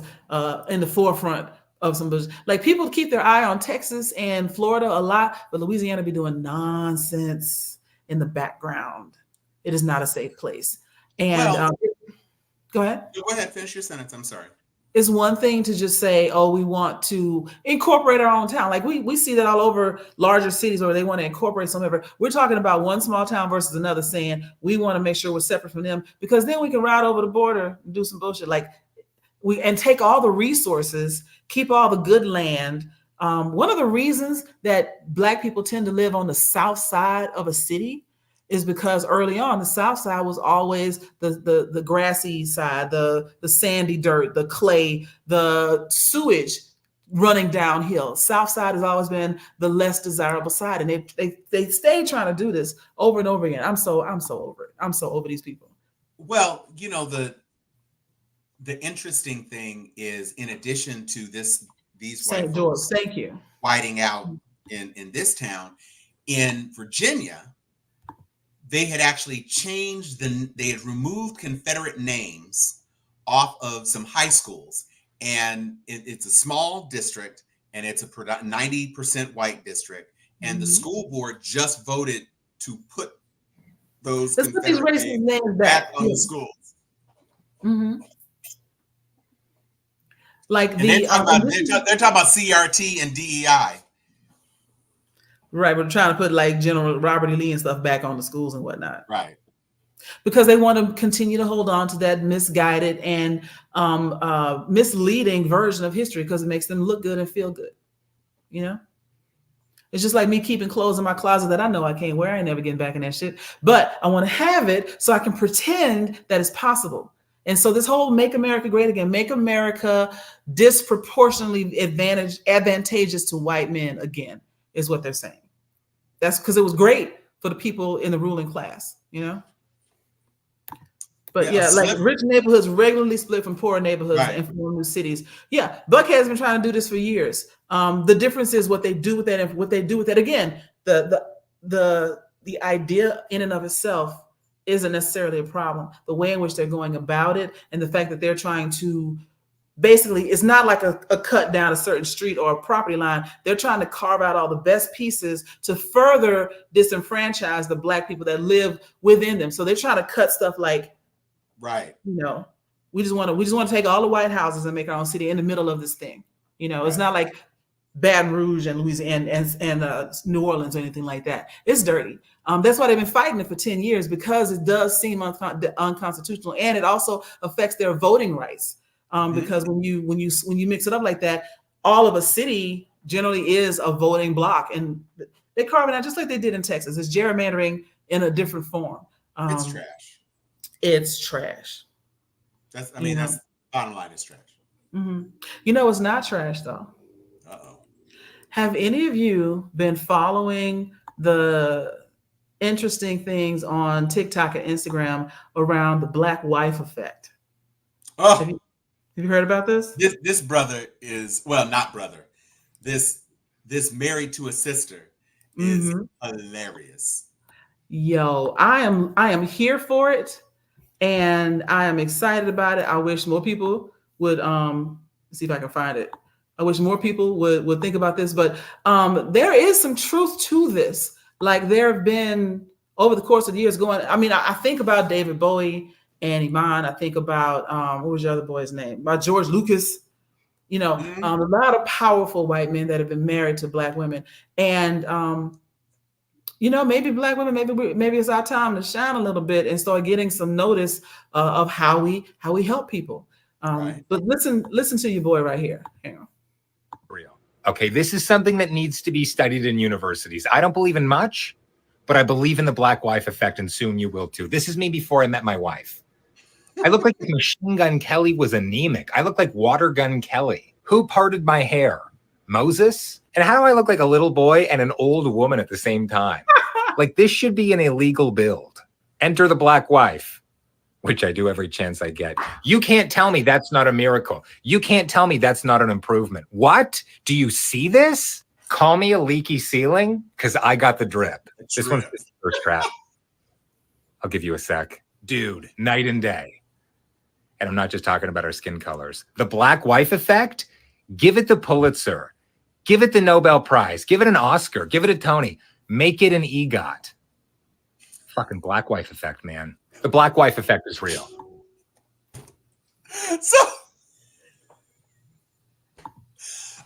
in the forefront of some bullshit. Like, people keep their eye on Texas and Florida a lot, but Louisiana be doing nonsense in the background. It is not a safe place. And go ahead. Go ahead, finish your sentence. I'm sorry. It's one thing to just say, oh, we want to incorporate our own town. Like we see that all over larger cities where they want to incorporate somewhere. We're talking about one small town versus another, saying we want to make sure we're separate from them, because then we can ride over the border and do some bullshit. Like and take all the resources, keep all the good land. One of the reasons that Black people tend to live on the south side of a city is because early on, the south side was always the grassy side, the sandy dirt, the clay, the sewage running downhill. South side has always been the less desirable side, and they stay trying to do this over and over again. I'm so over it. I'm so over these people. Well, you know, the interesting thing is, in addition to these St. George, thank you, whiting out in this town, in Virginia, they had actually changed they had removed Confederate names off of some high schools, and it's a small district, and it's a 90% white district, and the school board just voted to put those Confederate names back on the schools. Mm-hmm. Like they're talking about CRT and DEI. Right, we're trying to put like General Robert E. Lee and stuff back on the schools and whatnot. Right. Because they want to continue to hold on to that misguided and misleading version of history, because it makes them look good and feel good. You know? It's just like me keeping clothes in my closet that I know I can't wear. I ain't never getting back in that shit. But I want to have it so I can pretend that it's possible. And so this whole Make America Great Again, make America disproportionately advantageous to white men again, is what they're saying. That's because it was great for the people in the ruling class, you know? But yeah, like rich neighborhoods regularly split from poor neighborhoods and form new cities. Yeah, Buckhead has been trying to do this for years. The difference is what they do with that. Again, the idea in and of itself isn't necessarily a problem. The way in which they're going about it, and the fact that they're trying to basically, it's not like a cut down a certain street or a property line. They're trying to carve out all the best pieces to further disenfranchise the Black people that live within them. So they're trying to cut stuff like, right, you know, we just want to take all the white houses and make our own city in the middle of this thing. You know, it's not like Baton Rouge and Louisiana and New Orleans or anything like that. It's dirty. That's why they've been fighting it for 10 years, because it does seem unconstitutional, and it also affects their voting rights. Because when you mix it up like that, all of a city generally is a voting block, and they carve it out just like they did in Texas. It's gerrymandering in a different form. It's trash. It's trash. That's bottom line. It's trash. You know, it's not trash though. Uh-oh. Have any of you been following the interesting things on TikTok and Instagram around the Black wife effect? Oh, have you heard about this? This brother is, well, not brother. This married to a sister is hilarious. Yo, I am here for it, and I am excited about it. I wish more people would see if I can find it. I wish more people would think about this, but there is some truth to this. Like, there have been, over the course of the years going, I mean, I think about David Bowie and Iman. I think about, what was your other boy's name? About George Lucas. You know, a lot of powerful white men that have been married to Black women. And, you know, maybe Black women, maybe it's our time to shine a little bit and start getting some notice of how we help people. But listen to your boy right here. Hang on. Real. Okay, this is something that needs to be studied in universities. I don't believe in much, but I believe in the Black wife effect, and soon you will too. This is me before I met my wife. I look like Machine Gun Kelly was anemic. I look like Water Gun Kelly. Who parted my hair? Moses? And how do I look like a little boy and an old woman at the same time? Like, this should be an illegal build. Enter the Black wife, which I do every chance I get. You can't tell me that's not a miracle. You can't tell me that's not an improvement. What? Do you see this? Call me a leaky ceiling, because I got the drip. This one's the first trap. I'll give you a sec. Dude, night and day. And I'm not just talking about our skin colors. The Black wife effect, give it the Pulitzer. Give it the Nobel Prize. Give it an Oscar. Give it a Tony. Make it an EGOT. Fucking Black wife effect, man. The Black wife effect is real. So,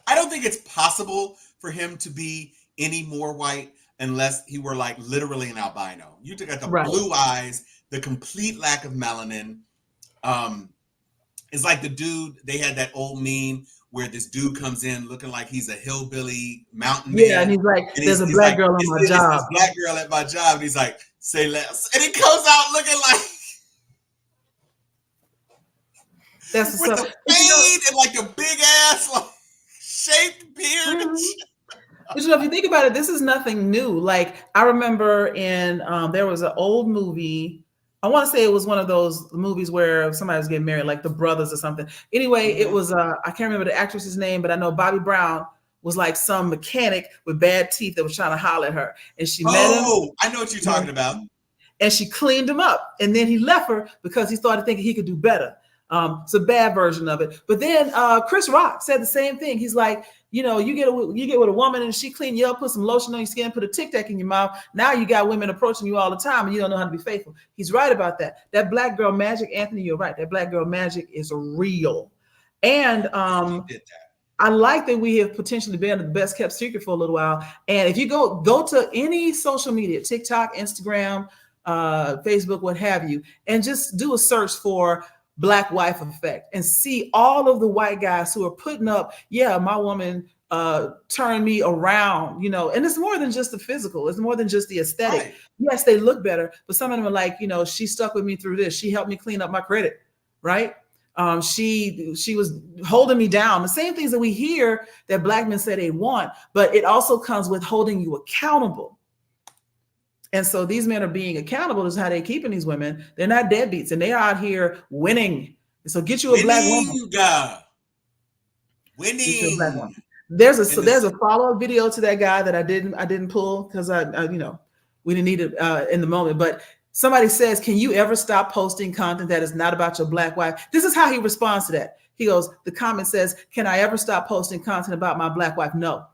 I don't think it's possible for him to be any more white unless he were like literally an albino. You got the blue eyes, the complete lack of melanin. It's like the dude, they had that old meme where this dude comes in looking like he's a hillbilly mountain man. Yeah, and he's like, there's a Black girl on my job. Black girl at my job. And he's like, say less. And he comes out looking like, that's with the fade and like a big ass, like shaped beard. But you know, if you think about it, this is nothing new. Like, I remember in there was an old movie. I want to say it was one of those movies where somebody was getting married, like The Brothers or something. Anyway, it was I can't remember the actress's name, but I know Bobby Brown was like some mechanic with bad teeth that was trying to holler at her, and she met him. Oh, I know what you're talking about. And she cleaned him up, and then he left her because he started thinking he could do better. It's a bad version of it. But then Chris Rock said the same thing. He's like, you know, you get with a woman and she clean you up, put some lotion on your skin, put a Tic Tac in your mouth. Now you got women approaching you all the time and you don't know how to be faithful. He's right about that. That Black girl magic, Anthony, you're right. That Black girl magic is real. And I like that we have potentially been the best kept secret for a little while. And if you go to any social media, TikTok, Instagram, Facebook, what have you, and just do a search for Black wife effect and see all of the white guys who are putting up, yeah, my woman turned me around, you know, and it's more than just the physical. It's more than just the aesthetic. Right. Yes, they look better, but some of them are like, you know, she stuck with me through this. She helped me clean up my credit, right? She was holding me down. The same things that we hear that Black men say they want, but it also comes with holding you accountable. And so these men are being accountable. This is how they're keeping these women. They're not deadbeats, and they're out here winning. And so get you a Black woman. Winning. Get you a Black woman. There's a follow-up video to that guy that I didn't pull because I you know, we didn't need it in the moment. But somebody says, can you ever stop posting content that is not about your Black wife? This is how he responds to that. He goes, the comment says, can I ever stop posting content about my Black wife? No.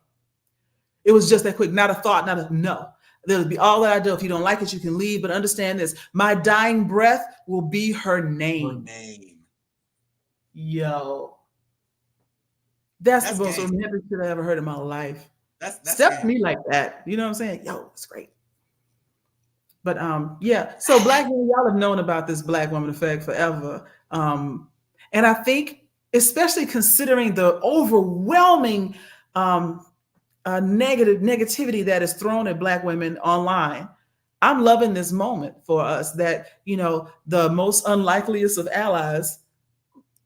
It was just that quick, not a thought, not a no. That'll be all that I do. If you don't like it, you can leave. But understand this, my dying breath will be her name. Her name. Yo. That's the most romantic shit I ever heard in my life. That's Step to me like that. You know what I'm saying? Yo, it's great. But yeah, so Black women, y'all have known about this Black woman effect forever. And I think, especially considering the overwhelming negativity that is thrown at Black women online, I'm loving this moment for us that, you know, the most unlikeliest of allies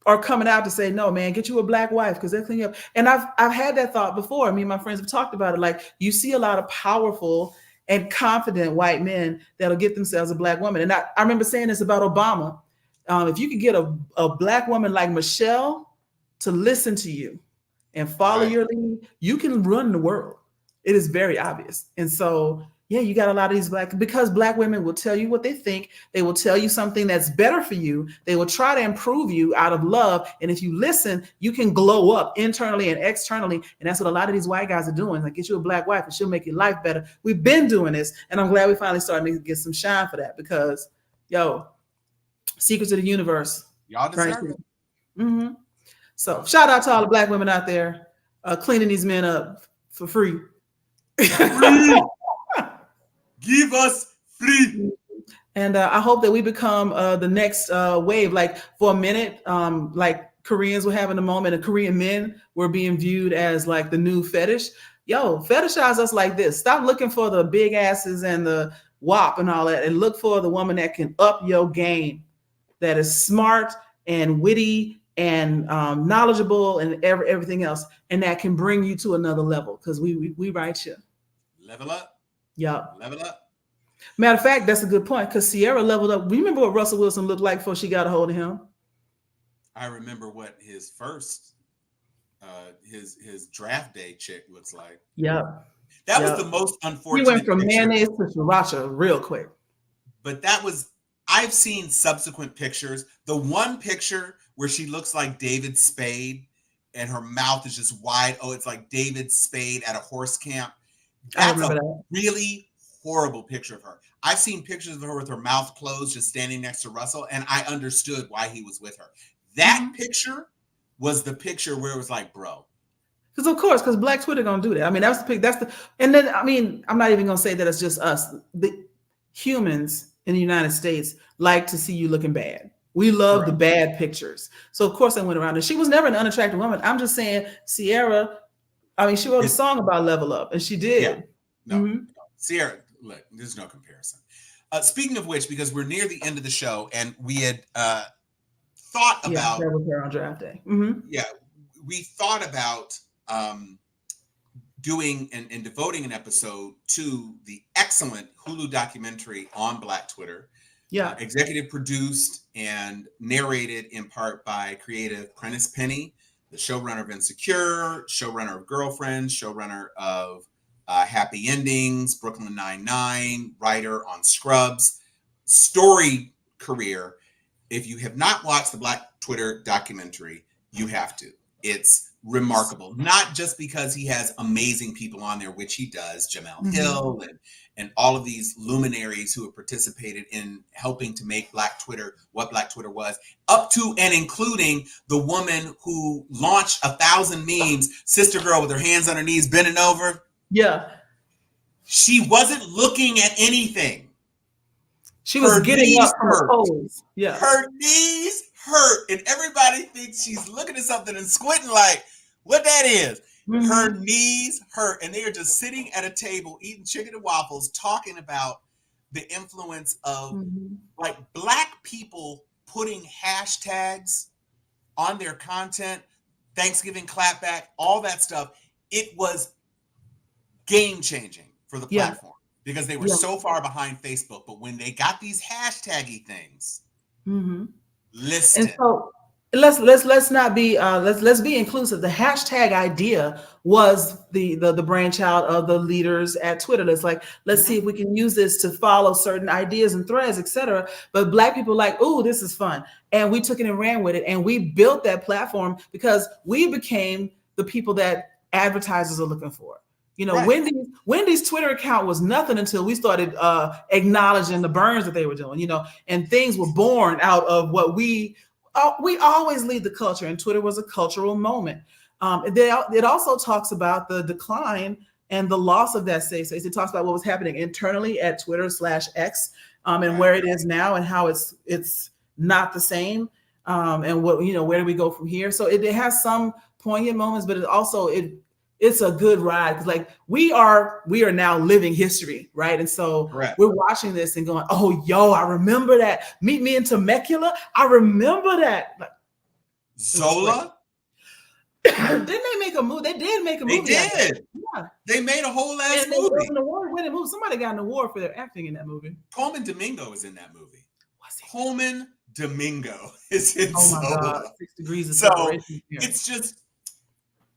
are coming out to say, no, man, get you a Black wife because they'll clean you up. And I've had that thought before. Me and my friends have talked about it. Like, you see a lot of powerful and confident white men that'll get themselves a Black woman. And I remember saying this about Obama. If you could get a Black woman like Michelle to listen to you and follow your lead, you can run the world. It is very obvious. And so, yeah, you got a lot of these because Black women will tell you what they think. They will tell you something that's better for you. They will try to improve you out of love. And if you listen, you can glow up internally and externally. And that's what a lot of these white guys are doing. Like, get you a Black wife and she'll make your life better. We've been doing this. And I'm glad we finally starting to get some shine for that because, yo, secrets of the universe. Y'all deserve it. Mm-hmm. So shout out to all the Black women out there cleaning these men up for free. Give us free. And I hope that we become the next wave. Like, for a minute, like Koreans were having a moment, and Korean men were being viewed as like the new fetish. Yo, fetishize us like this. Stop looking for the big asses and the WAP and all that, and look for the woman that can up your game, that is smart and witty and knowledgeable and everything else, and that can bring you to another level. Because we right here. Level up. Yeah. Level up. Matter of fact, that's a good point, because Sierra leveled up. Remember what Russell Wilson looked like before she got a hold of him? I remember what his first his draft day chick looks like. Yeah. That was the most unfortunate. He went from picture. mayonnaise to sriracha real quick. But I've seen subsequent pictures. The one picture where she looks like David Spade and her mouth is just wide. Oh, it's like David Spade at a horse camp. That's a really horrible picture of her. I've seen pictures of her with her mouth closed, just standing next to Russell, and I understood why he was with her. That picture was the picture where it was like, bro. Because because Black Twitter gonna do that. I mean, and then, I mean, I'm not even gonna say that it's just us. The humans in the United States like to see you looking bad. We love the bad pictures. So of course I went around, and she was never an unattractive woman. I'm just saying, Sierra, I mean, she wrote a song about level up, and she did. Yeah. No, Sierra, look, there's no comparison. Speaking of which, because we're near the end of the show, and we had thought about that was her on draft day. Yeah, we thought about doing and devoting an episode to the excellent Hulu documentary on Black Twitter. Yeah, executive produced and narrated in part by creative Prentice Penny, the showrunner of Insecure, showrunner of Girlfriends, showrunner of Happy Endings, Brooklyn Nine-Nine, writer on Scrubs, story career. If you have not watched the Black Twitter documentary, you have to. It's remarkable, not just because he has amazing people on there, which he does, Jamel Hill and all of these luminaries who have participated in helping to make Black Twitter what Black Twitter was, up to and including the woman who launched 1,000 memes, sister girl with her hands on her knees, bending over. Yeah. She wasn't looking at anything. She was getting up from her pose. Yeah. Her knees hurt, and everybody thinks she's looking at something and squinting like, what that is. Her knees hurt, and they are just sitting at a table eating chicken and waffles, talking about the influence of like Black people putting hashtags on their content, Thanksgiving clapback, all that stuff. It was game changing for the platform because they were so far behind Facebook. But when they got these hashtaggy things, listen. And so let's not be let's be inclusive. The hashtag idea was the brainchild of the leaders at Twitter. Let's see if we can use this to follow certain ideas and threads, etc. But Black people like, oh, this is fun, and we took it and ran with it, and we built that platform because we became the people that advertisers are looking for. You know, right. Wendy's Twitter account was nothing until we started acknowledging the burns that they were doing. You know, and things were born out of what we always lead the culture, and Twitter was a cultural moment. It also talks about the decline and the loss of that safe space. It talks about what was happening internally at Twitter/X, and where it is now, and how it's not the same, and what, you know, where do we go from here? So it has some poignant moments, but it's a good ride, because like we are now living history, right? And so we're watching this and going, oh, yo, I remember that. Meet me in Temecula. I remember that. Zola. Didn't they make a movie? They did make a movie. They did. Yeah. They made a whole ass movie. It was an award-winning movie. Somebody got an award for their acting in that movie. Colman Domingo is in that movie. Colman Domingo is in Zola. Oh my God, 6 degrees of separation. It's just.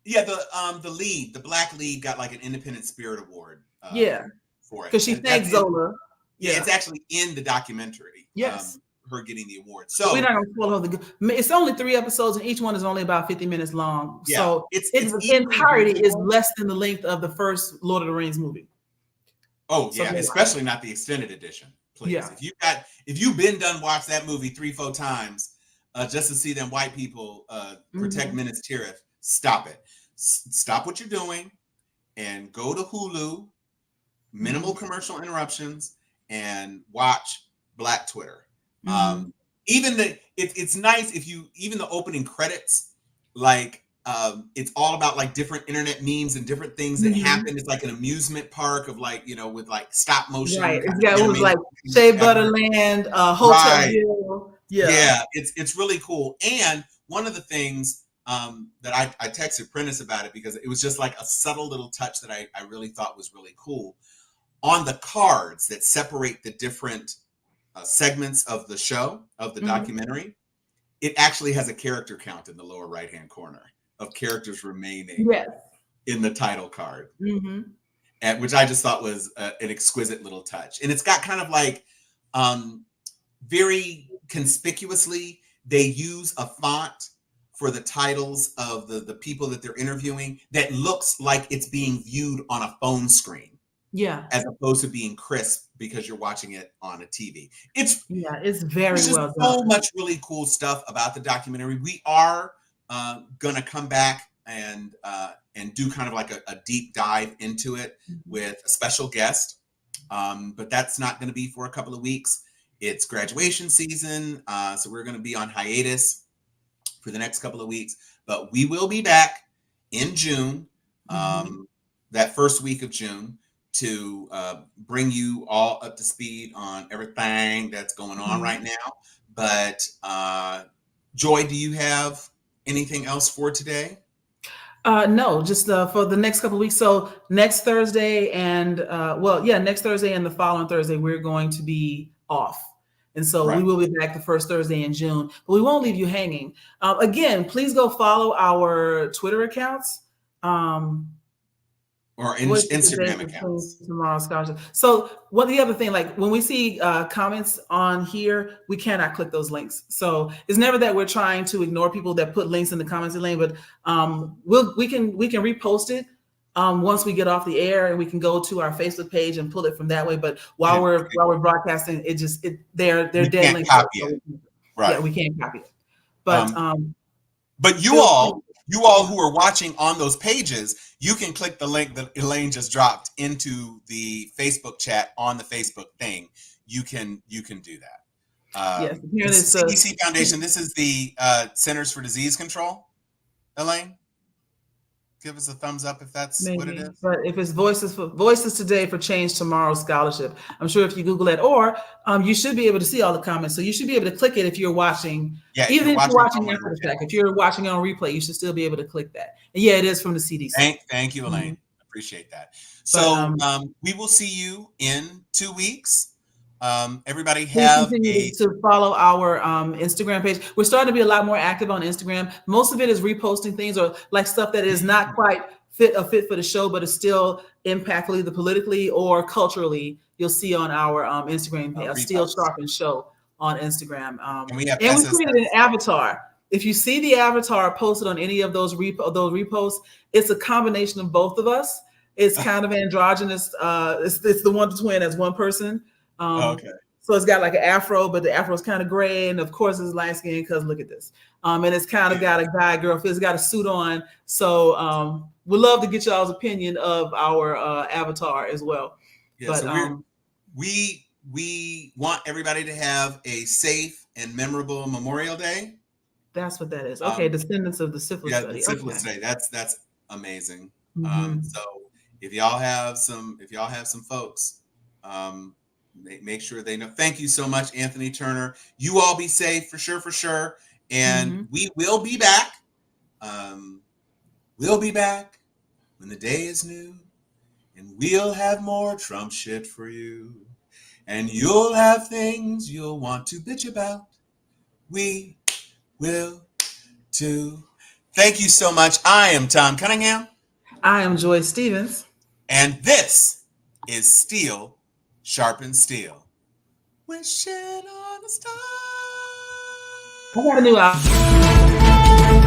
Yeah, the Black lead got like an Independent Spirit Award. For it, because she thanked Zola. Yeah, it's actually in the documentary. Yes, her getting the award. So we're not going to spoil her. It's only 3 episodes, and each one is only about 50 minutes long. Yeah, so its entirety is less than the length of the first Lord of the Rings movie. Oh yeah, so especially not the extended edition. Please, yeah. If you've been done watch that movie 3-4 times just to see them white people protect Minas Tirith. Stop it. Stop what you're doing and go to Hulu, minimal commercial interruptions, and watch Black Twitter. Even it's nice if you, even the opening credits, like it's all about like different internet memes and different things that happen. It's like an amusement park of like, you know, with like stop motion. Right. It was like Shea Butterland, Hotel Hill. Yeah. It's really cool. And one of the things that I texted Prentice about it, because it was just like a subtle little touch that I really thought was really cool. On the cards that separate the different segments of the show, of the documentary, it actually has a character count in the lower right-hand corner of characters remaining in the title card, and which I just thought was an exquisite little touch. And it's got kind of like very conspicuously, they use a font for the titles of the people that they're interviewing that looks like it's being viewed on a phone screen. Yeah. As opposed to being crisp because you're watching it on a TV. It's very well done. So much really cool stuff about the documentary. We are gonna come back and do kind of like a deep dive into it with a special guest. But that's not gonna be for a couple of weeks. It's graduation season. So we're gonna be on hiatus for the next couple of weeks, but we will be back in June, that first week of June, to bring you all up to speed on everything that's going on right now. But Joy, do you have anything else for today? No, just for the next couple of weeks. So next Thursday and next Thursday and the following Thursday, we're going to be off. And so we will be back the first Thursday in June, but we won't leave you hanging. Again, please go follow our Twitter accounts. Or Instagram accounts. Tomorrow Scholarship. So the other thing, like when we see comments on here, we cannot click those links. So it's never that we're trying to ignore people that put links in the comments lane, but we can repost it once we get off the air, and we can go to our Facebook page and pull it from that way. But while we're broadcasting, they're dead links. Yeah, we can't copy it. But you all who are watching on those pages, you can click the link that Elaine just dropped into the Facebook chat on the Facebook thing. You can do that. Yes, CDC Foundation. This is the Centers for Disease Control. Elaine, give us a thumbs up if that's what it is. But if it's Voices Today for Change Tomorrow Scholarship, I'm sure if you Google it, or you should be able to see all the comments. So you should be able to click it if you're watching. Yeah, even if you're watching after the fact. If you're watching on replay, you should still be able to click that. And yeah, it is from the CDC. Thank you, Elaine. Appreciate that. So we will see you in 2 weeks. Everybody Please have continue to follow our Instagram page. We're starting to be a lot more active on Instagram. Most of it is reposting things or like stuff that is not quite fit for the show, but is still impactful either politically or culturally. You'll see on our Instagram page, Steel Sharpen Show on Instagram. and we have and we created an avatar. If you see the avatar posted on any of those reposts, it's a combination of both of us. It's kind of androgynous. It's the one between as one person. Okay. So it's got like an afro, but the afro is kind of gray, and of course it's light skin because look at this. And it's kind of got a guy girl feel. It's got a suit on. So we'd love to get y'all's opinion of our avatar as well. Yeah, but so we want everybody to have a safe and memorable Memorial Day. That's what that is. Okay, descendants of the syphilis study. The syphilis study. That's amazing. Mm-hmm. So if y'all have some folks, make sure they know. Thank you so much, Anthony Turner. You all be safe for sure. And we will be back. We'll be back when the day is new, and we'll have more Trump shit for you. And you'll have things you'll want to bitch about. We will too. Thank you so much. I am Tom Cunningham. I am Joy Stevens. And this is Steel Sharpens Steel. Wishing on a star. I got a new album.